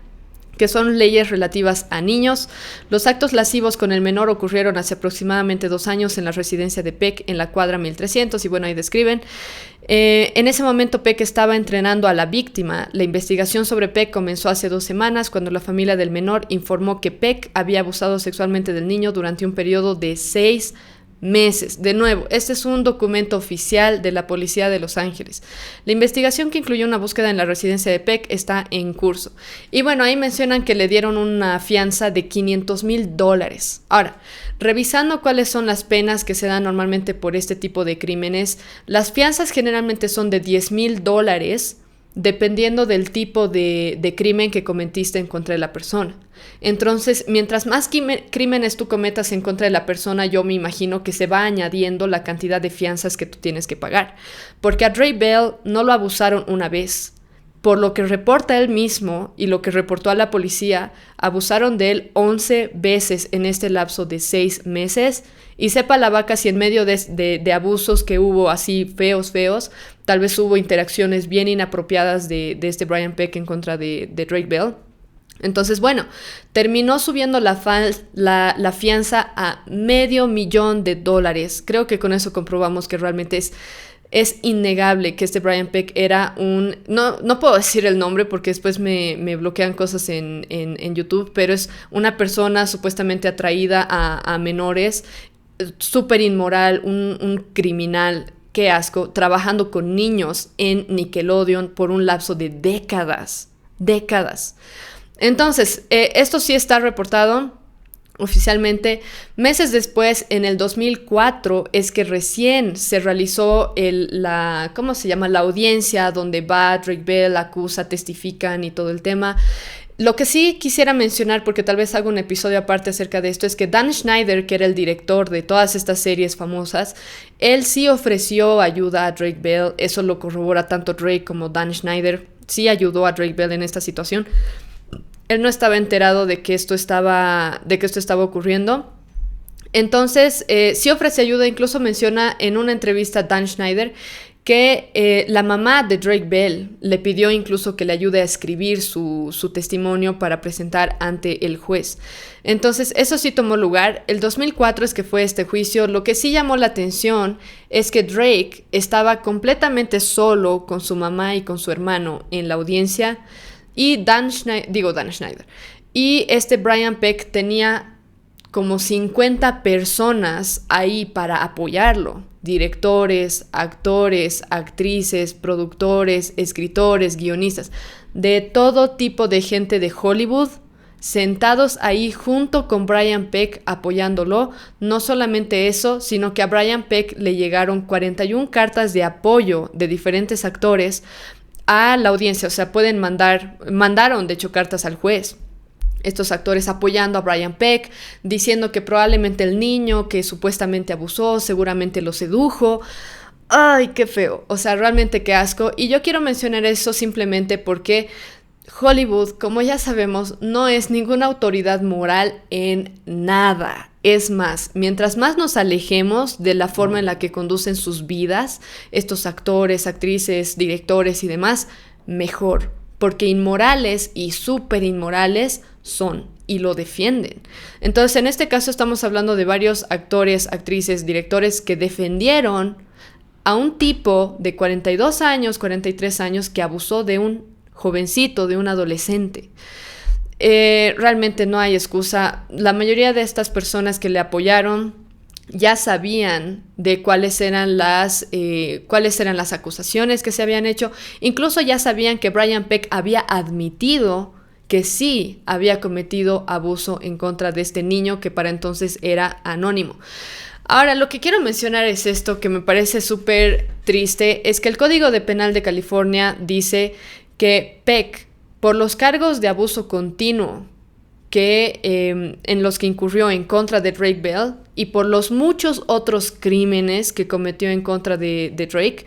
que son leyes relativas a niños. Los actos lascivos con el menor ocurrieron hace aproximadamente 2 años en la residencia de Peck en la cuadra 1300, y bueno, ahí describen. En ese momento Peck estaba entrenando a la víctima. La investigación sobre Peck comenzó hace 2 semanas, cuando la familia del menor informó que Peck había abusado sexualmente del niño durante un periodo de 6 meses. De nuevo, este es un documento oficial de la policía de Los Ángeles. La investigación, que incluyó una búsqueda en la residencia de Peck, está en curso. Y bueno, ahí mencionan que le dieron una fianza de $500,000. Ahora, revisando cuáles son las penas que se dan normalmente por este tipo de crímenes, las fianzas generalmente son de $10,000, dependiendo del tipo de crimen que cometiste en contra de la persona. Entonces, mientras más crímenes tú cometas en contra de la persona, yo me imagino que se va añadiendo la cantidad de fianzas que tú tienes que pagar. Porque a Drake Bell no lo abusaron una vez. Por lo que reporta él mismo y lo que reportó a la policía, abusaron de él 11 veces en este lapso de 6 meses. Y sepa la vaca si en medio de abusos que hubo así feos, tal vez hubo interacciones bien inapropiadas de este Brian Peck en contra de Drake Bell. Entonces, bueno, terminó subiendo la fianza a $500,000. Creo que con eso comprobamos que realmente es innegable que este Brian Peck era un... No puedo decir el nombre porque después me bloquean cosas en YouTube, pero es una persona supuestamente atraída a menores, súper inmoral, un criminal, qué asco, trabajando con niños en Nickelodeon por un lapso de décadas. Entonces, esto sí está reportado oficialmente. Meses después, en el 2004, es que recién se realizó la audiencia donde va Drake Bell, acusa, testifican y todo el tema. Lo que sí quisiera mencionar, porque tal vez haga un episodio aparte acerca de esto, es que Dan Schneider, que era el director de todas estas series famosas, él sí ofreció ayuda a Drake Bell. Eso lo corrobora tanto Drake como Dan Schneider. Sí ayudó a Drake Bell en esta situación. Él no estaba enterado de que esto estaba ocurriendo. Entonces, sí ofrece ayuda. Incluso menciona en una entrevista a Dan Schneider que la mamá de Drake Bell le pidió incluso que le ayude a escribir su testimonio para presentar ante el juez. Entonces, eso sí tomó lugar. El 2004 es que fue este juicio. Lo que sí llamó la atención es que Drake estaba completamente solo con su mamá y con su hermano en la audiencia. Y Dan Schneider. Y Brian Peck tenía como 50 personas ahí para apoyarlo. Directores, actores, actrices, productores, escritores, guionistas, de todo tipo de gente de Hollywood, sentados ahí junto con Brian Peck apoyándolo. No solamente eso, sino que a Brian Peck le llegaron 41 cartas de apoyo de diferentes actores a la audiencia. O sea, mandaron de hecho cartas al juez. Estos actores apoyando a Brian Peck, diciendo que probablemente el niño que supuestamente abusó, seguramente lo sedujo. ¡Ay, qué feo! O sea, realmente qué asco. Y yo quiero mencionar eso simplemente porque Hollywood, como ya sabemos, no es ninguna autoridad moral en nada. Es más, mientras más nos alejemos de la forma en la que conducen sus vidas, estos actores, actrices, directores y demás, mejor. Porque inmorales y súper inmorales son y lo defienden. Entonces, en este caso estamos hablando de varios actores, actrices, directores que defendieron a un tipo de 42 años, 43 años que abusó de un jovencito, de un adolescente. Realmente no hay excusa. La mayoría de estas personas que le apoyaron ya sabían de cuáles eran las acusaciones que se habían hecho. Incluso ya sabían que Brian Peck había admitido que sí había cometido abuso en contra de este niño que para entonces era anónimo. Ahora, lo que quiero mencionar es esto que me parece súper triste, es que el Código Penal de California dice que Peck, por los cargos de abuso continuo en los que incurrió en contra de Drake Bell y por los muchos otros crímenes que cometió en contra de Drake,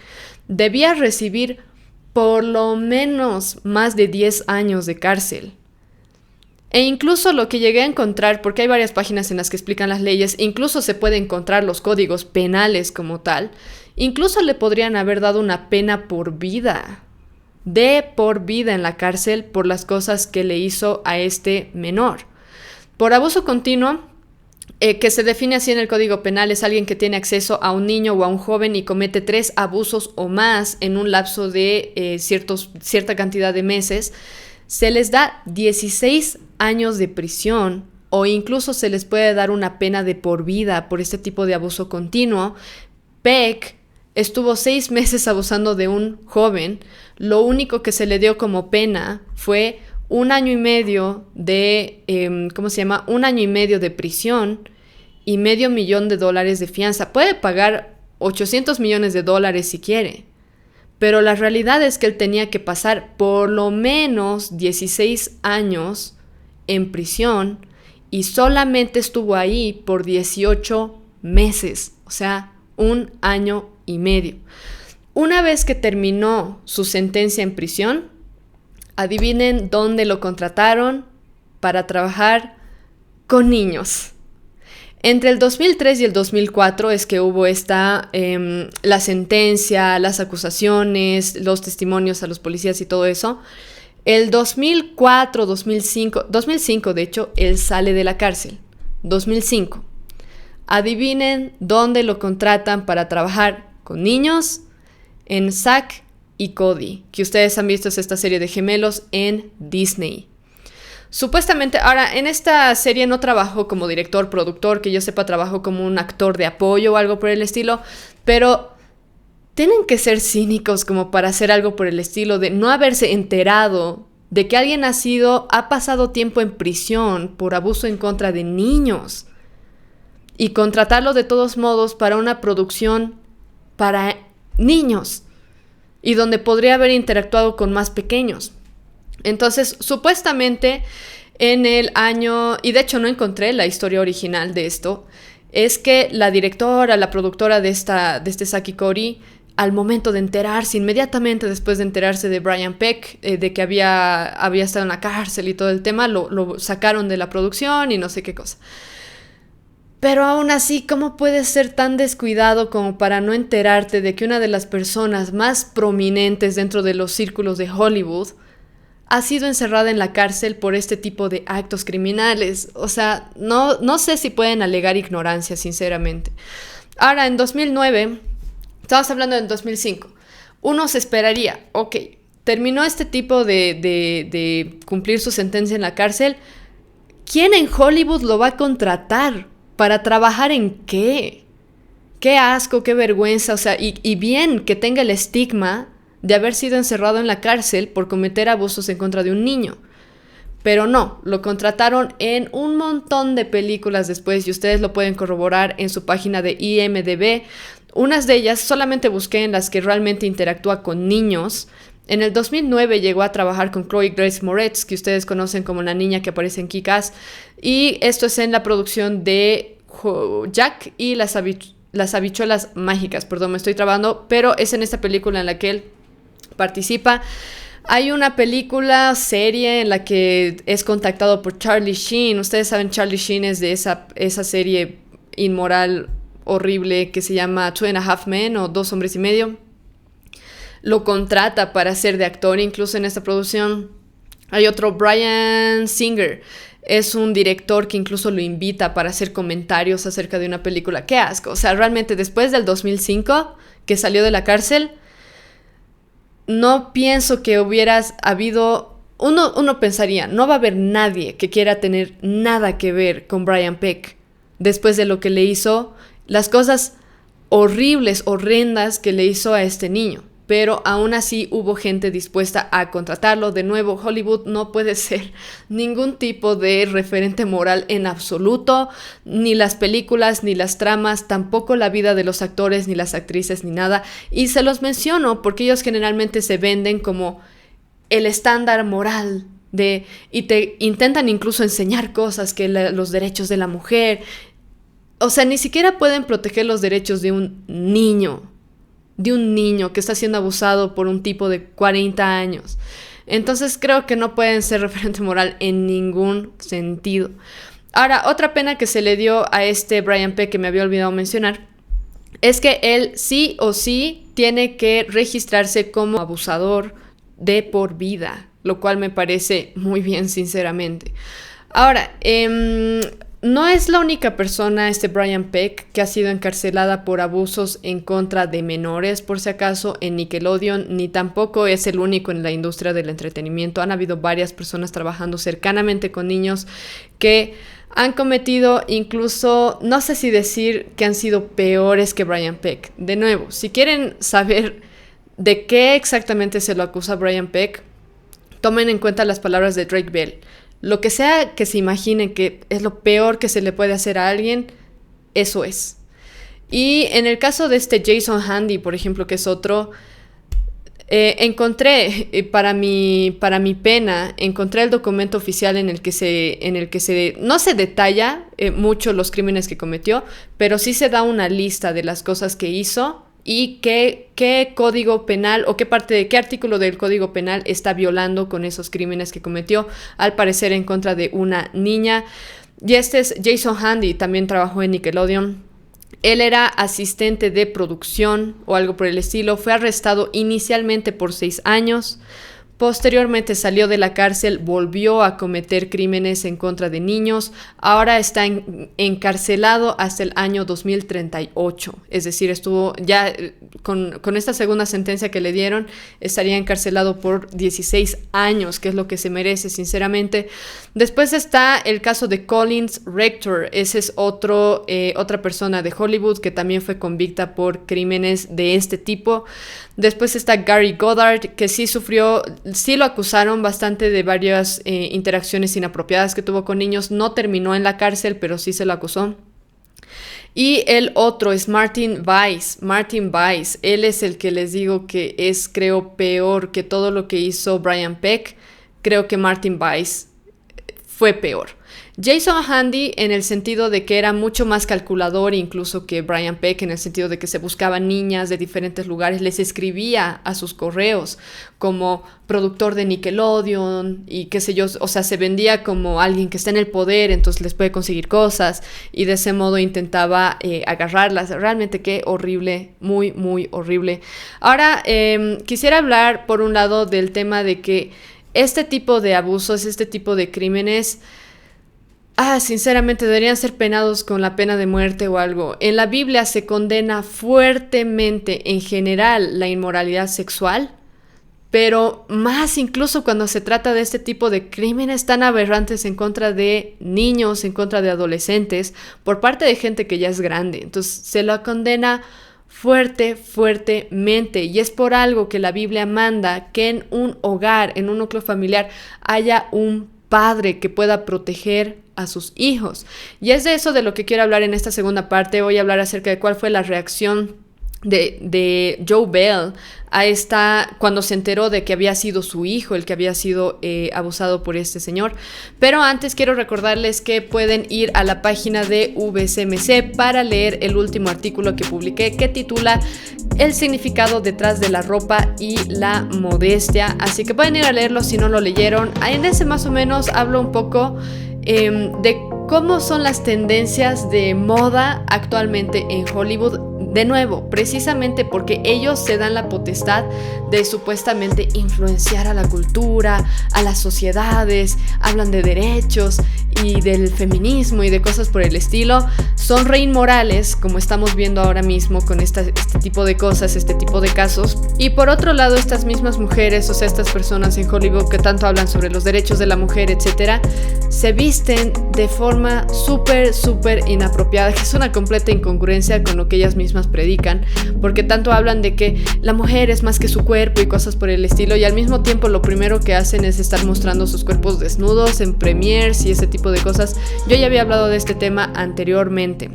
debía recibir por lo menos más de 10 años de cárcel. E incluso lo que llegué a encontrar, porque hay varias páginas en las que explican las leyes, incluso se puede encontrar los códigos penales como tal, incluso le podrían haber dado una pena por vida en la cárcel por las cosas que le hizo a este menor. Por abuso continuo, que se define así en el Código Penal, es alguien que tiene acceso a un niño o a un joven y comete 3 abusos o más en un lapso de cierta cantidad de meses, se les da 16 años de prisión o incluso se les puede dar una pena de por vida por este tipo de abuso continuo. Peck estuvo 6 meses abusando de un joven. Lo único que se le dio como pena fue 1 año y medio de, 1 año y medio de prisión y $500,000 de fianza. Puede pagar $800 millones si quiere, pero la realidad es que él tenía que pasar por lo menos 16 años en prisión y solamente estuvo ahí por 18 meses, o sea, 1 año y medio. Una vez que terminó su sentencia en prisión, adivinen dónde lo contrataron para trabajar con niños. Entre el 2003 y el 2004 es que hubo la sentencia, las acusaciones, los testimonios a los policías y todo eso. El 2005 de hecho, él sale de la cárcel. 2005. Adivinen dónde lo contratan para trabajar con niños. En Zack y Cody, que ustedes han visto esta serie de gemelos en Disney. Supuestamente, ahora, en esta serie no trabajó como director, productor, que yo sepa, trabajó como un actor de apoyo o algo por el estilo, pero tienen que ser cínicos como para hacer algo por el estilo de no haberse enterado de que alguien ha pasado tiempo en prisión por abuso en contra de niños y contratarlo de todos modos para una producción para niños y donde podría haber interactuado con más pequeños. Entonces, supuestamente en el año, y de hecho no encontré la historia original de esto, es que la productora de este Zack y Cody, al momento de enterarse, inmediatamente después de enterarse de Brian Peck, de que había estado en la cárcel y todo el tema, lo sacaron de la producción y no sé qué cosa. Pero aún así, ¿cómo puedes ser tan descuidado como para no enterarte de que una de las personas más prominentes dentro de los círculos de Hollywood ha sido encerrada en la cárcel por este tipo de actos criminales? O sea, no sé si pueden alegar ignorancia, sinceramente. Ahora, en 2009, estamos hablando en 2005, uno se esperaría, ok, terminó este tipo de cumplir su sentencia en la cárcel, ¿quién en Hollywood lo va a contratar? ¿Para trabajar en qué? Qué asco, qué vergüenza, o sea, y bien que tenga el estigma de haber sido encerrado en la cárcel por cometer abusos en contra de un niño. Pero no, lo contrataron en un montón de películas después y ustedes lo pueden corroborar en su página de IMDb. Unas de ellas solamente busqué en las que realmente interactúa con niños. En el 2009 llegó a trabajar con Chloe Grace Moretz, que ustedes conocen como la niña que aparece en Kick-Ass. Y esto es en la producción de Jack y las habichuelas mágicas. Perdón, me estoy trabando, pero es en esta película en la que él participa. Hay una serie en la que es contactado por Charlie Sheen. Ustedes saben, Charlie Sheen es de esa serie inmoral, horrible, que se llama Two and a Half Men o Dos Hombres y Medio. Lo contrata para ser de actor incluso en esta producción. Hay otro, Bryan Singer. Es un director que incluso lo invita para hacer comentarios acerca de una película. ¡Qué asco! O sea, realmente después del 2005, que salió de la cárcel, no pienso que hubieras habido... Uno pensaría, no va a haber nadie que quiera tener nada que ver con Brian Peck después de lo que le hizo, las cosas horribles, horrendas que le hizo a este niño. Pero aún así hubo gente dispuesta a contratarlo. De nuevo, Hollywood no puede ser ningún tipo de referente moral en absoluto, ni las películas, ni las tramas, tampoco la vida de los actores, ni las actrices, ni nada. Y se los menciono porque ellos generalmente se venden como el estándar moral y te intentan incluso enseñar cosas que los derechos de la mujer. O sea, ni siquiera pueden proteger los derechos de un niño que está siendo abusado por un tipo de 40 años. Entonces creo que no pueden ser referente moral en ningún sentido. Ahora, otra pena que se le dio a este Brian Peck que me había olvidado mencionar es que él sí o sí tiene que registrarse como abusador de por vida, lo cual me parece muy bien, sinceramente. Ahora, no es la única persona, Brian Peck, que ha sido encarcelada por abusos en contra de menores, por si acaso, en Nickelodeon, ni tampoco es el único en la industria del entretenimiento. Han habido varias personas trabajando cercanamente con niños que han cometido incluso, no sé si decir que han sido peores que Brian Peck. De nuevo, si quieren saber de qué exactamente se lo acusa a Brian Peck, tomen en cuenta las palabras de Drake Bell. Lo que sea que se imaginen que es lo peor que se le puede hacer a alguien, eso es. Y en el caso de Jason Handy, por ejemplo, que es otro, encontré, para mi pena, encontré el documento oficial en el que no se detalla mucho los crímenes que cometió, pero sí se da una lista de las cosas que hizo y qué código penal o qué artículo del código penal está violando con esos crímenes que cometió, al parecer en contra de una niña. Y es Jason Handy, también trabajó en Nickelodeon. Él era asistente de producción o algo por el estilo. Fue arrestado inicialmente por 6 años. Posteriormente salió de la cárcel, volvió a cometer crímenes en contra de niños. Ahora está encarcelado hasta el año 2038. Es decir, estuvo ya con esta segunda sentencia que le dieron, estaría encarcelado por 16 años, que es lo que se merece, sinceramente. Después está el caso de Collins Rector. Ese es otra persona de Hollywood que también fue convicta por crímenes de este tipo. Después está Gary Goddard, que sí lo acusaron bastante de varias interacciones inapropiadas que tuvo con niños. No terminó en la cárcel, pero sí se lo acusó. Y el otro es Martin Weiss. Martin Weiss, él es el que les digo que es, creo, peor que todo lo que hizo Brian Peck. Creo que Martin Weiss fue peor. Jason Handy en el sentido de que era mucho más calculador incluso que Brian Peck, en el sentido de que se buscaban niñas de diferentes lugares, les escribía a sus correos como productor de Nickelodeon y qué sé yo, o sea, se vendía como alguien que está en el poder, entonces les puede conseguir cosas y de ese modo intentaba agarrarlas. Realmente qué horrible, muy, muy horrible. Ahora, quisiera hablar por un lado del tema de que este tipo de abusos, este tipo de crímenes, sinceramente deberían ser penados con la pena de muerte o algo. En la Biblia se condena fuertemente en general la inmoralidad sexual, pero más incluso cuando se trata de este tipo de crímenes tan aberrantes en contra de niños, en contra de adolescentes, por parte de gente que ya es grande. Entonces se lo condena fuertemente, y es por algo que la Biblia manda que en un hogar, en un núcleo familiar, haya un padre que pueda proteger a sus hijos. Y es de eso de lo que quiero hablar en esta segunda parte. Voy a hablar acerca de cuál fue la reacción de Joe Bell cuando se enteró de que había sido su hijo el que había sido abusado por este señor. Pero antes quiero recordarles que pueden ir a la página de VCMC para leer el último artículo que publiqué, que titula El significado detrás de la ropa y la modestia. Así que pueden ir a leerlo si no lo leyeron. En ese más o menos hablo un poco de cómo son las tendencias de moda actualmente en Hollywood. De nuevo, precisamente porque ellos se dan la potestad de supuestamente influenciar a la cultura, a las sociedades, hablan de derechos y del feminismo y de cosas por el estilo, son re inmorales, como estamos viendo ahora mismo con este tipo de cosas, este tipo de casos. Y por otro lado, estas mismas mujeres, o sea, estas personas en Hollywood que tanto hablan sobre los derechos de la mujer, etcétera, se visten de forma súper inapropiada, que es una completa incongruencia con lo que ellas mismas predican, porque tanto hablan de que la mujer es más que su cuerpo y cosas por el estilo, y al mismo tiempo lo primero que hacen es estar mostrando sus cuerpos desnudos en premiers y ese tipo de cosas. Yo ya había hablado de este tema anteriormente.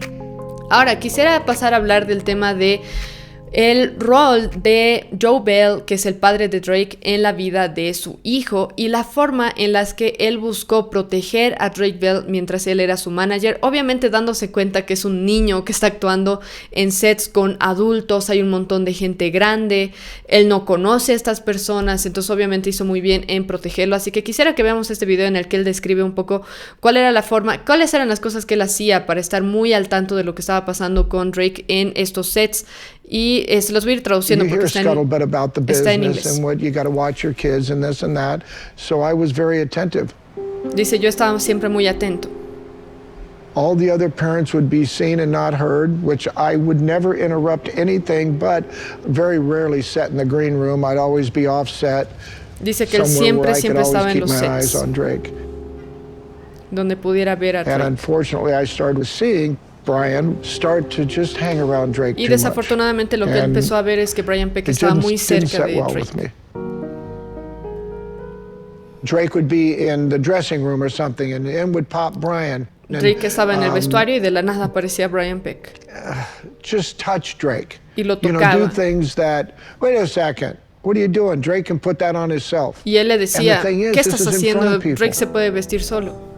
Ahora quisiera pasar a hablar del tema de el rol de Joe Bell, que es el padre de Drake, en la vida de su hijo y la forma en la que él buscó proteger a Drake Bell mientras él era su manager, obviamente dándose cuenta que es un niño que está actuando en sets con adultos, hay un montón de gente grande, él no conoce a estas personas, entonces obviamente hizo muy bien en protegerlo. Así que quisiera que veamos este video en el que él describe un poco cuál era la forma, cuáles eran las cosas que él hacía para estar muy al tanto de lo que estaba pasando con Drake en estos sets. Y se los voy a ir traduciendo porque está en inglés. Dice, yo estaba siempre muy atento. All the other parents would be seen and not heard, which I would never interrupt anything, but very rarely sat in the green room. I'd always be offset. Dice que él siempre estaba en los sets donde pudiera ver a Drake. And unfortunately, I started seeing Brian start to just hang around Drake y desafortunadamente lo que él empezó a ver es que Brian Peck estaba muy cerca de Drake. Drake would be in the dressing room or something, and in would pop Brian. Drake estaba en el vestuario y de la nada aparecía Brian Peck. Just touch Drake. Y lo tocaba. Do things that, wait a second, what are you doing? Drake can put that on himself. Y él le decía, ¿qué estás haciendo? Drake se puede vestir solo.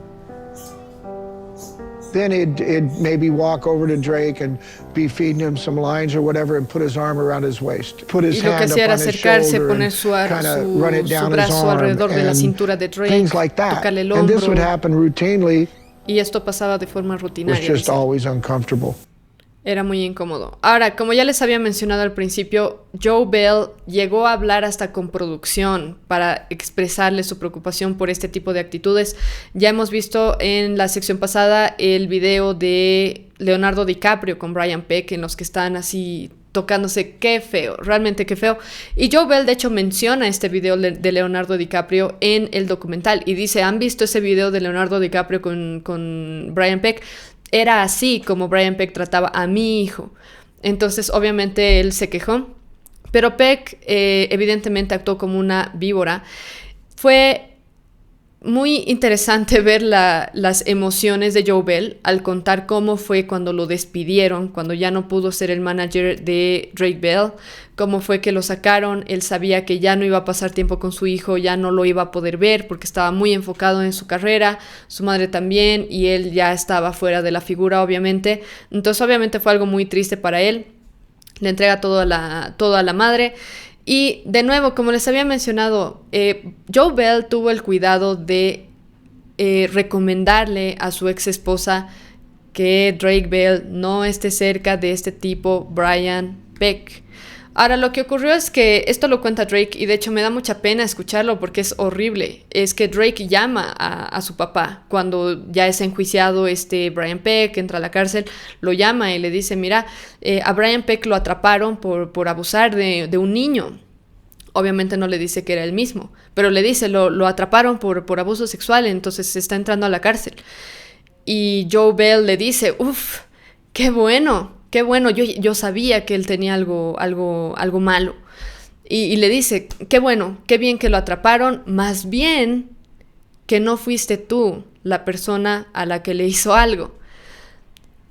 Then he'd maybe walk over to Drake and be feeding him some lines or whatever and put his arm around his waist. Put his hand up on his shoulder and kind of run it down his arm alrededor de la cintura de Drake, things like that. Tocarle el And hombro. this would happen routinely. Y esto pasaba de forma rutinaria. It was just always uncomfortable. Era muy incómodo. Ahora, como ya les había mencionado al principio, Joe Bell llegó a hablar hasta con producción para expresarle su preocupación por este tipo de actitudes. Ya hemos visto en la sección pasada el video de Leonardo DiCaprio con Brian Peck, en los que están así tocándose. Qué feo, realmente qué feo. Y Joe Bell de hecho menciona este video de Leonardo DiCaprio en el documental y dice, ¿han visto ese video de Leonardo DiCaprio con Brian Peck? Era así como Brian Peck trataba a mi hijo. Entonces, obviamente, él se quejó. Pero Peck, evidentemente, actuó como una víbora. Fue muy interesante ver las emociones de Joe Bell al contar cómo fue cuando lo despidieron, cuando ya no pudo ser el manager de Drake Bell, cómo fue que lo sacaron. Él sabía que ya no iba a pasar tiempo con su hijo, ya no lo iba a poder ver porque estaba muy enfocado en su carrera, su madre también, y él ya estaba fuera de la figura, obviamente. Entonces, obviamente fue algo muy triste para él. Le entrega todo a la madre. Y de nuevo, como les había mencionado, Joe Bell tuvo el cuidado de recomendarle a su ex esposa que Drake Bell no esté cerca de este tipo, Brian Peck. Ahora, lo que ocurrió es que, esto lo cuenta Drake, y de hecho me da mucha pena escucharlo porque es horrible, es que Drake llama a su papá cuando ya es enjuiciado Brian Peck, entra a la cárcel, lo llama y le dice, mira, a Brian Peck lo atraparon por abusar de un niño. Obviamente no le dice que era él mismo, pero le dice, lo atraparon por abuso sexual, entonces está entrando a la cárcel. Y Joe Bell le dice, uff, qué bueno, yo sabía que él tenía algo malo. Y le dice, qué bueno, qué bien que lo atraparon, más bien que no fuiste tú la persona a la que le hizo algo.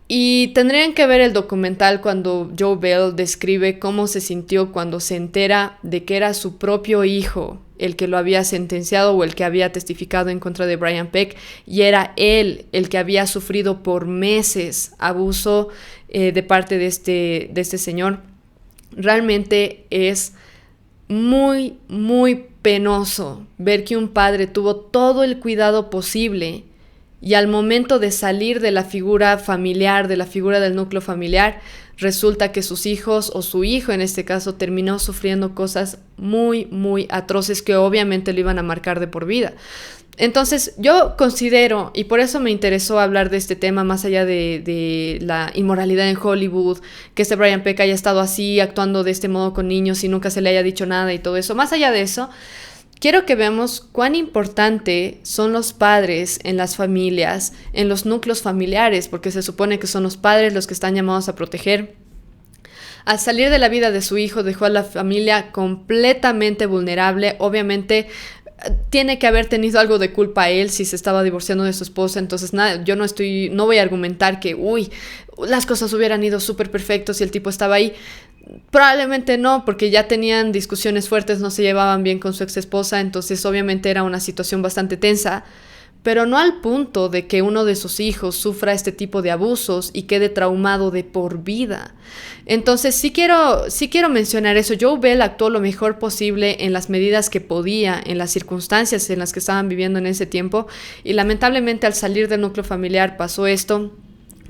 Y tendrían que ver el documental cuando Joe Bell describe cómo se sintió cuando se entera de que era su propio hijo el que lo había sentenciado o el que había testificado en contra de Brian Peck, y era él el que había sufrido por meses abuso de parte de este señor. Realmente es muy, muy penoso ver que un padre tuvo todo el cuidado posible y al momento de salir de la figura familiar, de la figura del núcleo familiar, resulta que sus hijos o su hijo en este caso terminó sufriendo cosas muy, muy atroces que obviamente lo iban a marcar de por vida. Entonces yo considero, y por eso me interesó hablar de este tema más allá de la inmoralidad en Hollywood, que Brian Peck haya estado así, actuando de este modo con niños y nunca se le haya dicho nada y todo eso, más allá de eso, quiero que veamos cuán importante son los padres en las familias, en los núcleos familiares, porque se supone que son los padres los que están llamados a proteger. Al salir de la vida de su hijo, dejó a la familia completamente vulnerable. Obviamente, tiene que haber tenido algo de culpa él si se estaba divorciando de su esposa. Entonces, nada, yo no voy a argumentar que, las cosas hubieran ido súper perfectos si el tipo estaba ahí. Probablemente no, porque ya tenían discusiones fuertes, no se llevaban bien con su ex esposa, entonces obviamente era una situación bastante tensa, pero no al punto de que uno de sus hijos sufra este tipo de abusos y quede traumado de por vida. Entonces sí quiero mencionar eso. Joe Bell actuó lo mejor posible en las medidas que podía, en las circunstancias en las que estaban viviendo en ese tiempo, y lamentablemente al salir del núcleo familiar pasó esto.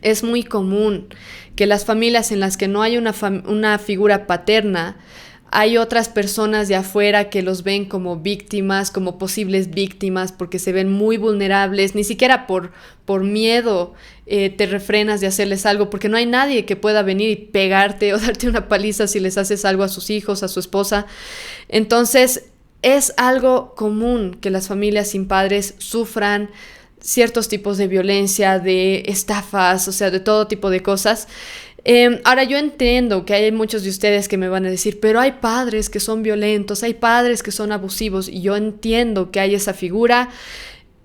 Es muy común que las familias en las que no hay una figura paterna, hay otras personas de afuera que los ven como víctimas, como posibles víctimas, porque se ven muy vulnerables, ni siquiera por miedo te refrenas de hacerles algo, porque no hay nadie que pueda venir y pegarte o darte una paliza si les haces algo a sus hijos, a su esposa. Entonces, es algo común que las familias sin padres sufran ciertos tipos de violencia, de estafas, o sea, de todo tipo de cosas. Ahora yo entiendo que hay muchos de ustedes que me van a decir, pero hay padres que son violentos, hay padres que son abusivos, y yo entiendo que hay esa figura,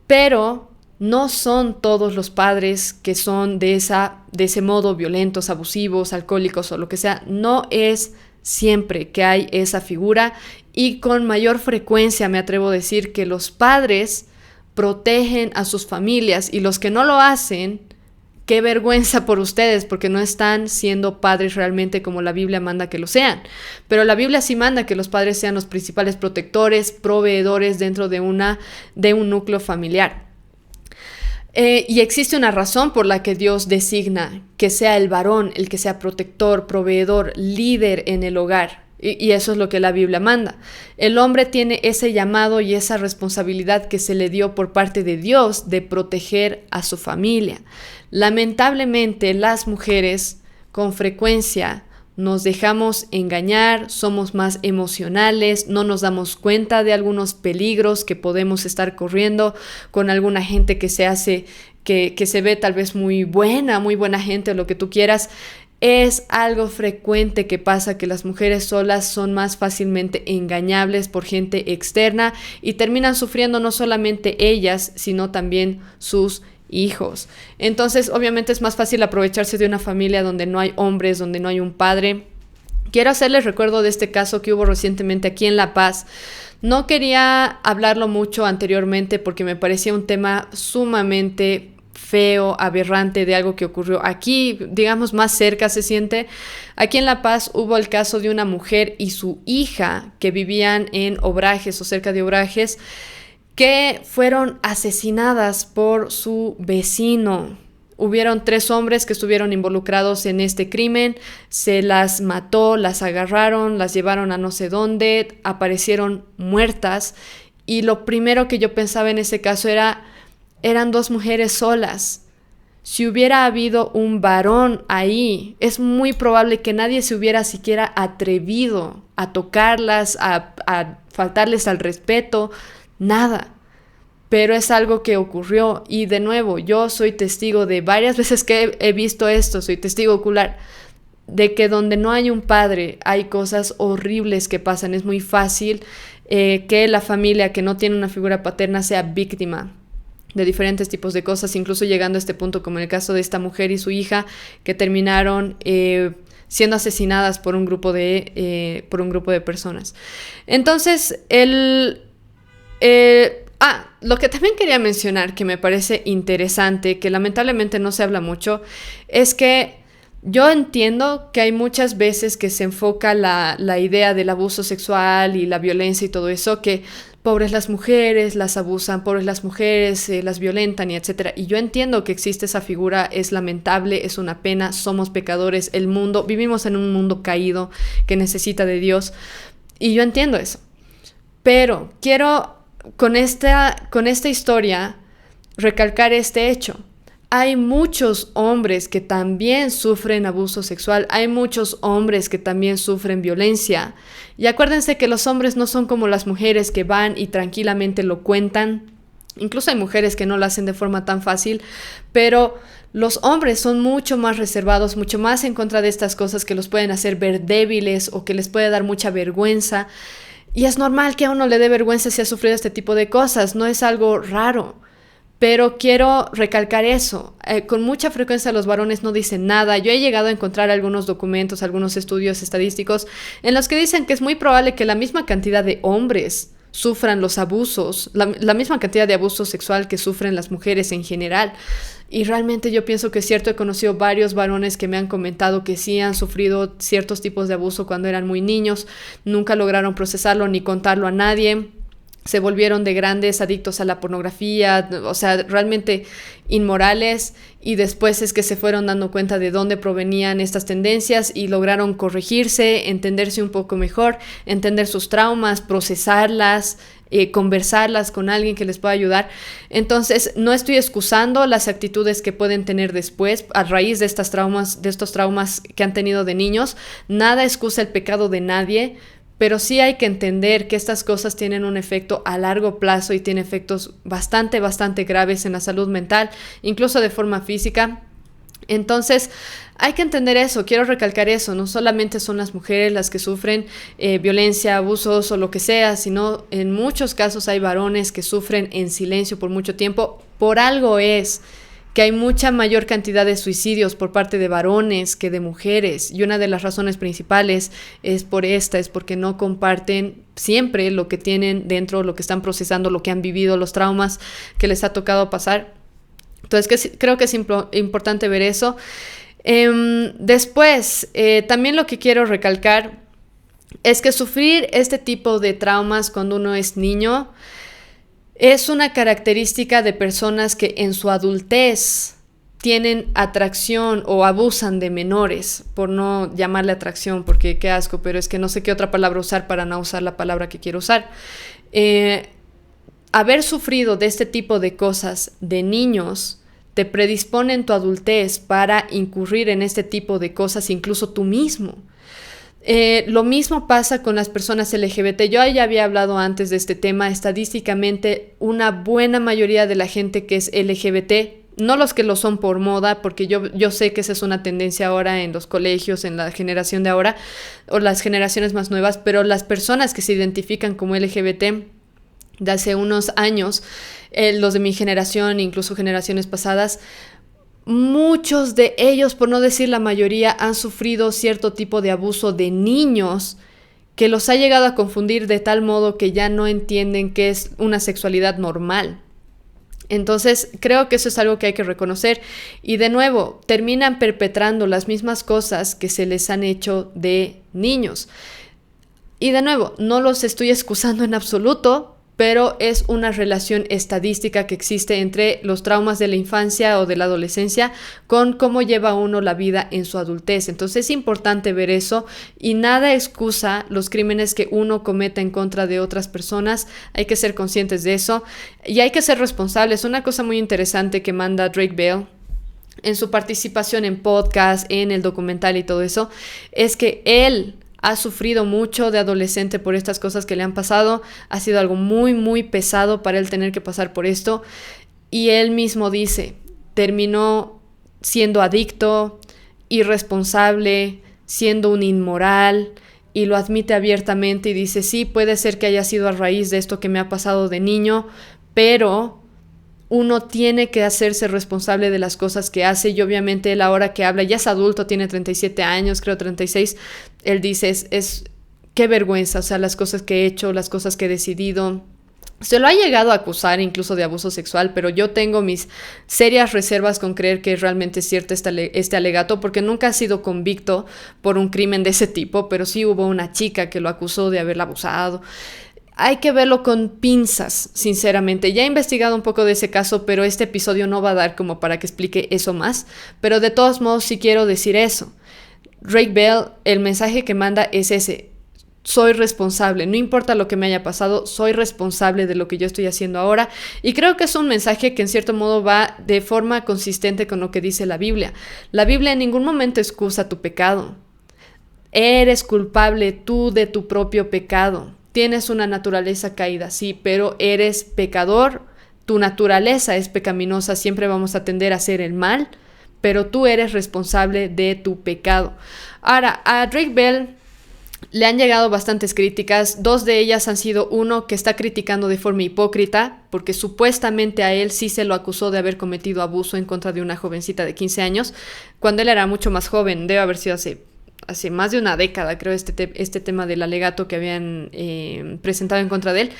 pero no son todos los padres que son de ese modo violentos, abusivos, alcohólicos o lo que sea. No es siempre que hay esa figura, y con mayor frecuencia me atrevo a decir que los padres protegen a sus familias, y los que no lo hacen, qué vergüenza por ustedes, porque no están siendo padres realmente como la Biblia manda que lo sean. Pero la Biblia sí manda que los padres sean los principales protectores, proveedores dentro de un núcleo familiar. Y existe una razón por la que Dios designa que sea el varón el que sea protector, proveedor, líder en el hogar. Y eso es lo que la Biblia manda. El hombre tiene ese llamado y esa responsabilidad que se le dio por parte de Dios de proteger a su familia. Lamentablemente, las mujeres con frecuencia nos dejamos engañar, somos más emocionales, no nos damos cuenta de algunos peligros que podemos estar corriendo con alguna gente que se ve tal vez muy buena gente, o lo que tú quieras. Es algo frecuente que pasa, que las mujeres solas son más fácilmente engañables por gente externa y terminan sufriendo no solamente ellas, sino también sus hijos. Entonces, obviamente es más fácil aprovecharse de una familia donde no hay hombres, donde no hay un padre. Quiero hacerles recuerdo de este caso que hubo recientemente aquí en La Paz. No quería hablarlo mucho anteriormente porque me parecía un tema sumamente feo, aberrante, de algo que ocurrió aquí, digamos, más cerca se siente. Aquí en La Paz hubo el caso de una mujer y su hija que vivían en Obrajes o cerca de Obrajes, que fueron asesinadas por su vecino. Hubieron 3 hombres que estuvieron involucrados en este crimen, se las mató, las agarraron, las llevaron a no sé dónde, aparecieron muertas, y lo primero que yo pensaba en ese caso eran 2 mujeres solas. Si hubiera habido un varón ahí, es muy probable que nadie se hubiera siquiera atrevido a tocarlas, a faltarles al respeto, nada. Pero es algo que ocurrió, y de nuevo, yo soy testigo de varias veces que he visto esto, soy testigo ocular de que donde no hay un padre hay cosas horribles que pasan. Es muy fácil que la familia que no tiene una figura paterna sea víctima de diferentes tipos de cosas, incluso llegando a este punto como en el caso de esta mujer y su hija, que terminaron siendo asesinadas por un grupo de personas. Entonces, lo que también quería mencionar, que me parece interesante, que lamentablemente no se habla mucho, es que yo entiendo que hay muchas veces que se enfoca la idea del abuso sexual y la violencia y todo eso, que pobres las mujeres, las abusan, pobres las mujeres, las violentan y etcétera. Y yo entiendo que existe esa figura, es lamentable, es una pena, somos pecadores, vivimos en un mundo caído que necesita de Dios, y yo entiendo eso. Pero quiero con esta historia recalcar este hecho. Hay muchos hombres que también sufren abuso sexual, hay muchos hombres que también sufren violencia. Y acuérdense que los hombres no son como las mujeres que van y tranquilamente lo cuentan. Incluso hay mujeres que no lo hacen de forma tan fácil, pero los hombres son mucho más reservados, mucho más en contra de estas cosas que los pueden hacer ver débiles o que les puede dar mucha vergüenza. Y es normal que a uno le dé vergüenza si ha sufrido este tipo de cosas, no es algo raro. Pero quiero recalcar eso. Con mucha frecuencia los varones no dicen nada. Yo he llegado a encontrar algunos documentos, algunos estudios estadísticos en los que dicen que es muy probable que la misma cantidad de hombres sufran los abusos, la misma cantidad de abuso sexual que sufren las mujeres en general. Y realmente yo pienso que es cierto, he conocido varios varones que me han comentado que sí han sufrido ciertos tipos de abuso cuando eran muy niños, nunca lograron procesarlo ni contarlo a nadie. Se volvieron de grandes adictos a la pornografía, o sea, realmente inmorales, y después es que se fueron dando cuenta de dónde provenían estas tendencias y lograron corregirse, entenderse un poco mejor, entender sus traumas, procesarlas, conversarlas con alguien que les pueda ayudar. Entonces, no estoy excusando las actitudes que pueden tener después a raíz de estos traumas que han tenido de niños. Nada excusa el pecado de nadie, pero sí hay que entender que estas cosas tienen un efecto a largo plazo y tienen efectos bastante graves en la salud mental, incluso de forma física. Entonces, hay que entender eso, quiero recalcar eso, no solamente son las mujeres las que sufren violencia, abusos o lo que sea, sino en muchos casos hay varones que sufren en silencio por mucho tiempo. Por algo es que hay mucha mayor cantidad de suicidios por parte de varones que de mujeres, y una de las razones principales es porque no comparten siempre lo que tienen dentro, lo que están procesando, lo que han vivido, los traumas que les ha tocado pasar. Entonces creo que es importante ver eso. Después, también lo que quiero recalcar es que sufrir este tipo de traumas cuando uno es niño es una característica de personas que en su adultez tienen atracción o abusan de menores, por no llamarle atracción, porque qué asco, pero es que no sé qué otra palabra usar para no usar la palabra que quiero usar. Haber sufrido de este tipo de cosas de niños te predispone en tu adultez para incurrir en este tipo de cosas, incluso tú mismo. Lo mismo pasa con las personas LGBT. Yo ya había hablado antes de este tema. Estadísticamente, una buena mayoría de la gente que es LGBT, No los que lo son por moda, porque yo sé que esa es una tendencia ahora en los colegios, en la generación de ahora, o las generaciones más nuevas, pero las personas que se identifican como LGBT de hace unos años, los de mi generación, incluso generaciones pasadas, muchos de ellos, por no decir la mayoría, han sufrido cierto tipo de abuso de niños que los ha llegado a confundir de tal modo que ya no entienden qué es una sexualidad normal. Entonces, creo que eso es algo que hay que reconocer. Y de nuevo, terminan perpetrando las mismas cosas que se les han hecho de niños. Y de nuevo, no los estoy excusando en absoluto, pero es una relación estadística que existe entre los traumas de la infancia o de la adolescencia con cómo lleva uno la vida en su adultez. Entonces es importante ver eso y nada excusa los crímenes que uno cometa en contra de otras personas. Hay que ser conscientes de eso y hay que ser responsables. Una cosa muy interesante que manda Drake Bell en su participación en podcast, en el documental y todo eso, es que él ha sufrido mucho de adolescente por estas cosas que le han pasado. Ha sido algo muy, muy pesado para él tener que pasar por esto. Y él mismo dice, terminó siendo adicto, irresponsable, siendo un inmoral, y lo admite abiertamente y dice, sí, puede ser que haya sido a raíz de esto que me ha pasado de niño, pero uno tiene que hacerse responsable de las cosas que hace. Y obviamente él ahora que habla, ya es adulto, tiene 37 años, creo 36, él dice, es qué vergüenza, o sea, las cosas que he hecho, las cosas que he decidido. Se lo ha llegado a acusar incluso de abuso sexual, pero yo tengo mis serias reservas con creer que realmente es cierto este alegato, porque nunca ha sido convicto por un crimen de ese tipo, pero sí hubo una chica que lo acusó de haberla abusado. Hay que verlo con pinzas, sinceramente. Ya he investigado un poco de ese caso, pero este episodio no va a dar como para que explique eso más. Pero de todos modos sí quiero decir eso. Drake Bell, el mensaje que manda es ese. Soy responsable, no importa lo que me haya pasado, soy responsable de lo que yo estoy haciendo ahora. Y creo que es un mensaje que en cierto modo va de forma consistente con lo que dice la Biblia. La Biblia en ningún momento excusa tu pecado. Eres culpable tú de tu propio pecado. Tienes una naturaleza caída, sí, pero eres pecador, tu naturaleza es pecaminosa, siempre vamos a tender a hacer el mal, pero tú eres responsable de tu pecado. Ahora, a Drake Bell le han llegado bastantes críticas, 2 de ellas han sido uno que está criticando de forma hipócrita, porque supuestamente a él sí se lo acusó de haber cometido abuso en contra de una jovencita de 15 años, cuando él era mucho más joven, debe haber sido hace más de una década, creo, este tema del alegato que habían presentado en contra de él.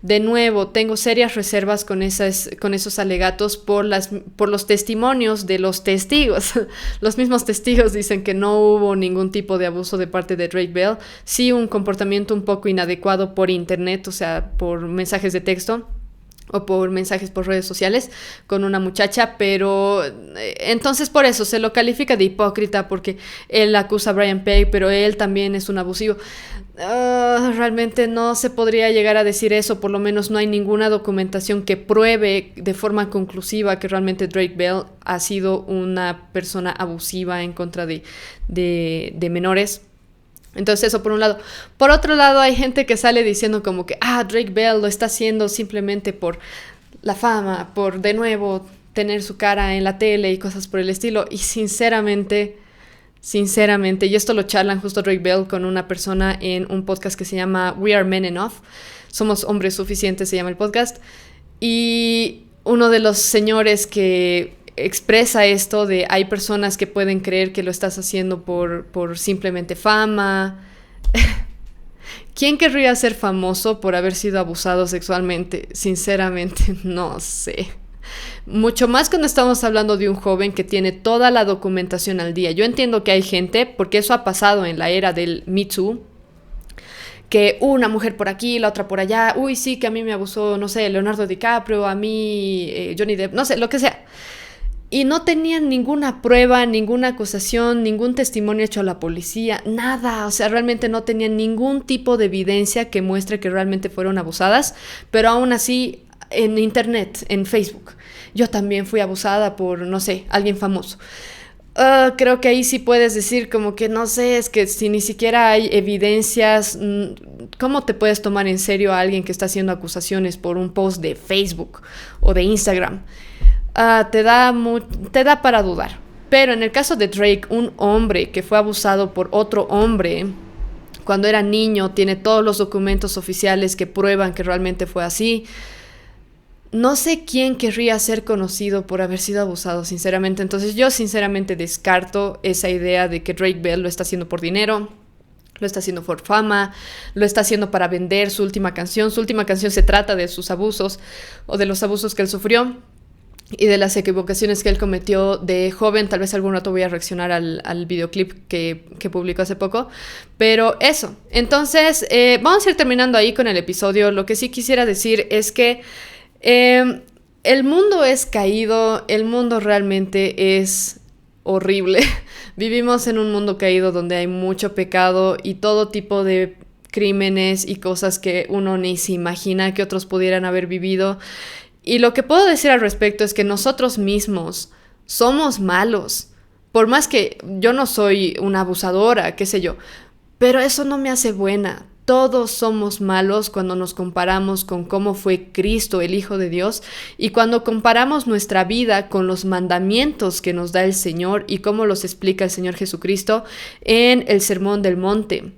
De nuevo, tengo serias reservas con esos alegatos por los testimonios de los testigos. Los mismos testigos dicen que no hubo ningún tipo de abuso de parte de Drake Bell. Sí, un comportamiento un poco inadecuado por internet, o sea, por mensajes de texto o por mensajes por redes sociales con una muchacha, pero entonces por eso se lo califica de hipócrita, porque él acusa a Brian Pegg, pero él también es un abusivo. Realmente no se podría llegar a decir eso, por lo menos no hay ninguna documentación que pruebe de forma conclusiva que realmente Drake Bell ha sido una persona abusiva en contra de menores. Entonces eso por un lado. Por otro lado hay gente que sale diciendo como que Drake Bell lo está haciendo simplemente por la fama, por de nuevo tener su cara en la tele y cosas por el estilo. Y sinceramente, y esto lo charlan justo Drake Bell con una persona en un podcast que se llama We Are Men Enough. Somos hombres suficientes, se llama el podcast. Y uno de los señores que expresa esto de hay personas que pueden creer que lo estás haciendo por simplemente fama. ¿Quién querría ser famoso por haber sido abusado sexualmente? Sinceramente, no sé. Mucho más cuando estamos hablando de un joven que tiene toda la documentación al día. Yo entiendo que hay gente, porque eso ha pasado en la era del Me Too, que una mujer por aquí, la otra por allá, uy, sí, que a mí me abusó, no sé, Leonardo DiCaprio, a mí Johnny Depp, no sé, lo que sea. Y no tenían ninguna prueba, ninguna acusación, ningún testimonio hecho a la policía, nada. O sea, realmente no tenían ningún tipo de evidencia que muestre que realmente fueron abusadas. Pero aún así, en internet, en Facebook, yo también fui abusada por, no sé, alguien famoso. Creo que ahí sí puedes decir como que, no sé, es que si ni siquiera hay evidencias, ¿cómo te puedes tomar en serio a alguien que está haciendo acusaciones por un post de Facebook o de Instagram? te da para dudar. Pero en el caso de Drake, un hombre que fue abusado por otro hombre cuando era niño, tiene todos los documentos oficiales que prueban que realmente fue así. No sé quién querría ser conocido por haber sido abusado, sinceramente. Entonces yo sinceramente descarto esa idea de que Drake Bell lo está haciendo por dinero, lo está haciendo por fama, lo está haciendo para vender su última canción. Su última canción se trata de sus abusos o de los abusos que él sufrió y de las equivocaciones que él cometió de joven. Tal vez algún rato voy a reaccionar al videoclip que publicó hace poco. Pero eso. Entonces, vamos a ir terminando ahí con el episodio. Lo que sí quisiera decir es que el mundo es caído, el mundo realmente es horrible. Vivimos en un mundo caído donde hay mucho pecado y todo tipo de crímenes y cosas que uno ni se imagina que otros pudieran haber vivido. Y lo que puedo decir al respecto es que nosotros mismos somos malos. Por más que yo no soy una abusadora, qué sé yo, pero eso no me hace buena. Todos somos malos cuando nos comparamos con cómo fue Cristo, el Hijo de Dios, y cuando comparamos nuestra vida con los mandamientos que nos da el Señor y cómo los explica el Señor Jesucristo en el Sermón del Monte.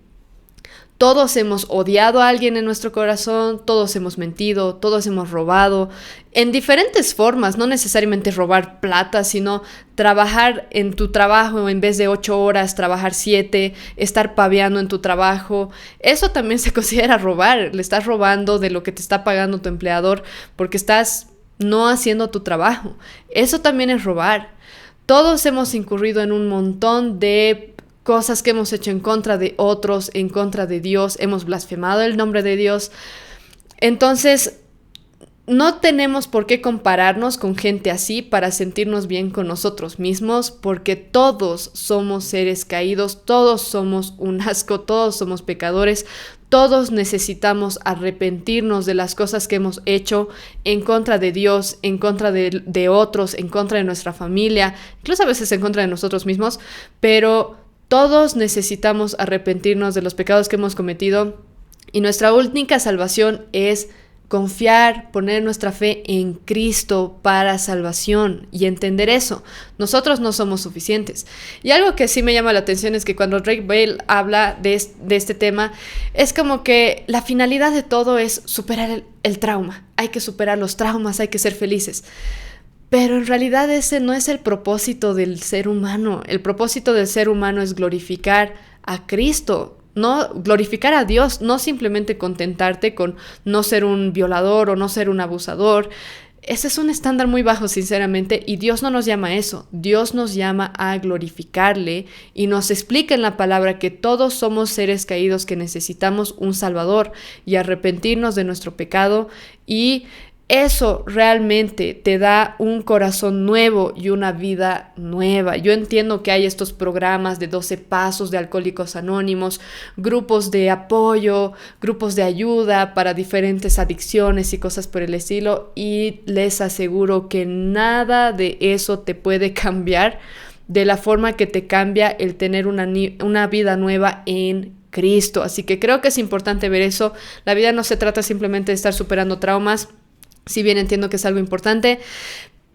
Todos hemos odiado a alguien en nuestro corazón, todos hemos mentido, todos hemos robado, en diferentes formas, no necesariamente robar plata, sino trabajar en tu trabajo en vez de 8 horas, trabajar 7, estar paveando en tu trabajo. Eso también se considera robar, le estás robando de lo que te está pagando tu empleador porque estás no haciendo tu trabajo. Eso también es robar. Todos hemos incurrido en un montón de cosas que hemos hecho en contra de otros, en contra de Dios, hemos blasfemado el nombre de Dios. Entonces, no tenemos por qué compararnos con gente así para sentirnos bien con nosotros mismos, porque todos somos seres caídos, todos somos un asco, todos somos pecadores, todos necesitamos arrepentirnos de las cosas que hemos hecho en contra de Dios, en contra de otros, en contra de nuestra familia, incluso a veces en contra de nosotros mismos, pero todos necesitamos arrepentirnos de los pecados que hemos cometido y nuestra única salvación es confiar, poner nuestra fe en Cristo para salvación y entender eso. Nosotros no somos suficientes. Y algo que sí me llama la atención es que cuando Drake Bell habla de este tema, es como que la finalidad de todo es superar el trauma. Hay que superar los traumas, hay que ser felices. Pero en realidad ese no es el propósito del ser humano. El propósito del ser humano es glorificar a Cristo, no glorificar a Dios, no simplemente contentarte con no ser un violador o no ser un abusador. Ese es un estándar muy bajo, sinceramente, y Dios no nos llama a eso. Dios nos llama a glorificarle y nos explica en la palabra que todos somos seres caídos que necesitamos un Salvador y arrepentirnos de nuestro pecado, y eso realmente te da un corazón nuevo y una vida nueva. Yo entiendo que hay estos programas de 12 pasos de Alcohólicos Anónimos, grupos de apoyo, grupos de ayuda para diferentes adicciones y cosas por el estilo, y les aseguro que nada de eso te puede cambiar de la forma que te cambia el tener una vida nueva en Cristo. Así que creo que es importante ver eso. La vida no se trata simplemente de estar superando traumas, si bien entiendo que es algo importante,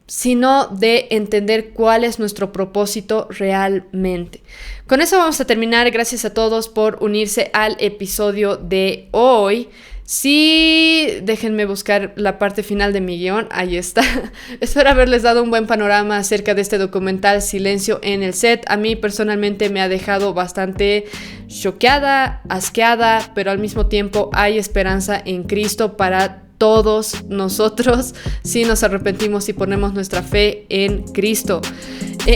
sino de entender cuál es nuestro propósito realmente. Con eso vamos a terminar. Gracias a todos por unirse al episodio de hoy. Sí, déjenme buscar la parte final de mi guión. Ahí está. Espero haberles dado un buen panorama acerca de este documental Silencio en el Set. A mí personalmente me ha dejado bastante choqueada, asqueada, pero al mismo tiempo hay esperanza en Cristo para todos nosotros si nos arrepentimos y ponemos nuestra fe en Cristo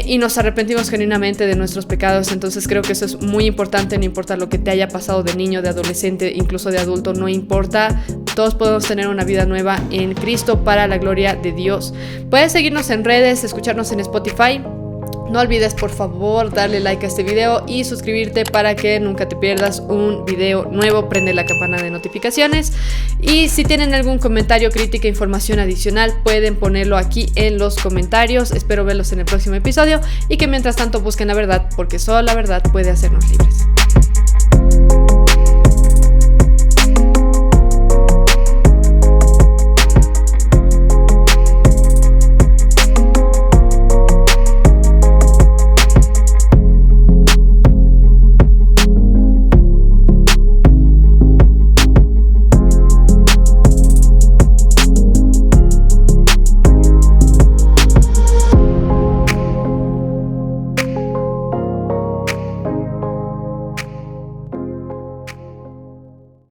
y nos arrepentimos genuinamente de nuestros pecados. Entonces creo que eso es muy importante. No importa lo que te haya pasado de niño, de adolescente, incluso de adulto, no importa. Todos podemos tener una vida nueva en Cristo para la gloria de Dios. Puedes seguirnos en redes, escucharnos en Spotify. No olvides, por favor, darle like a este video y suscribirte para que nunca te pierdas un video nuevo. Prende la campana de notificaciones. Y si tienen algún comentario, crítica, información adicional, pueden ponerlo aquí en los comentarios. Espero verlos en el próximo episodio y que mientras tanto busquen la verdad, porque solo la verdad puede hacernos libres.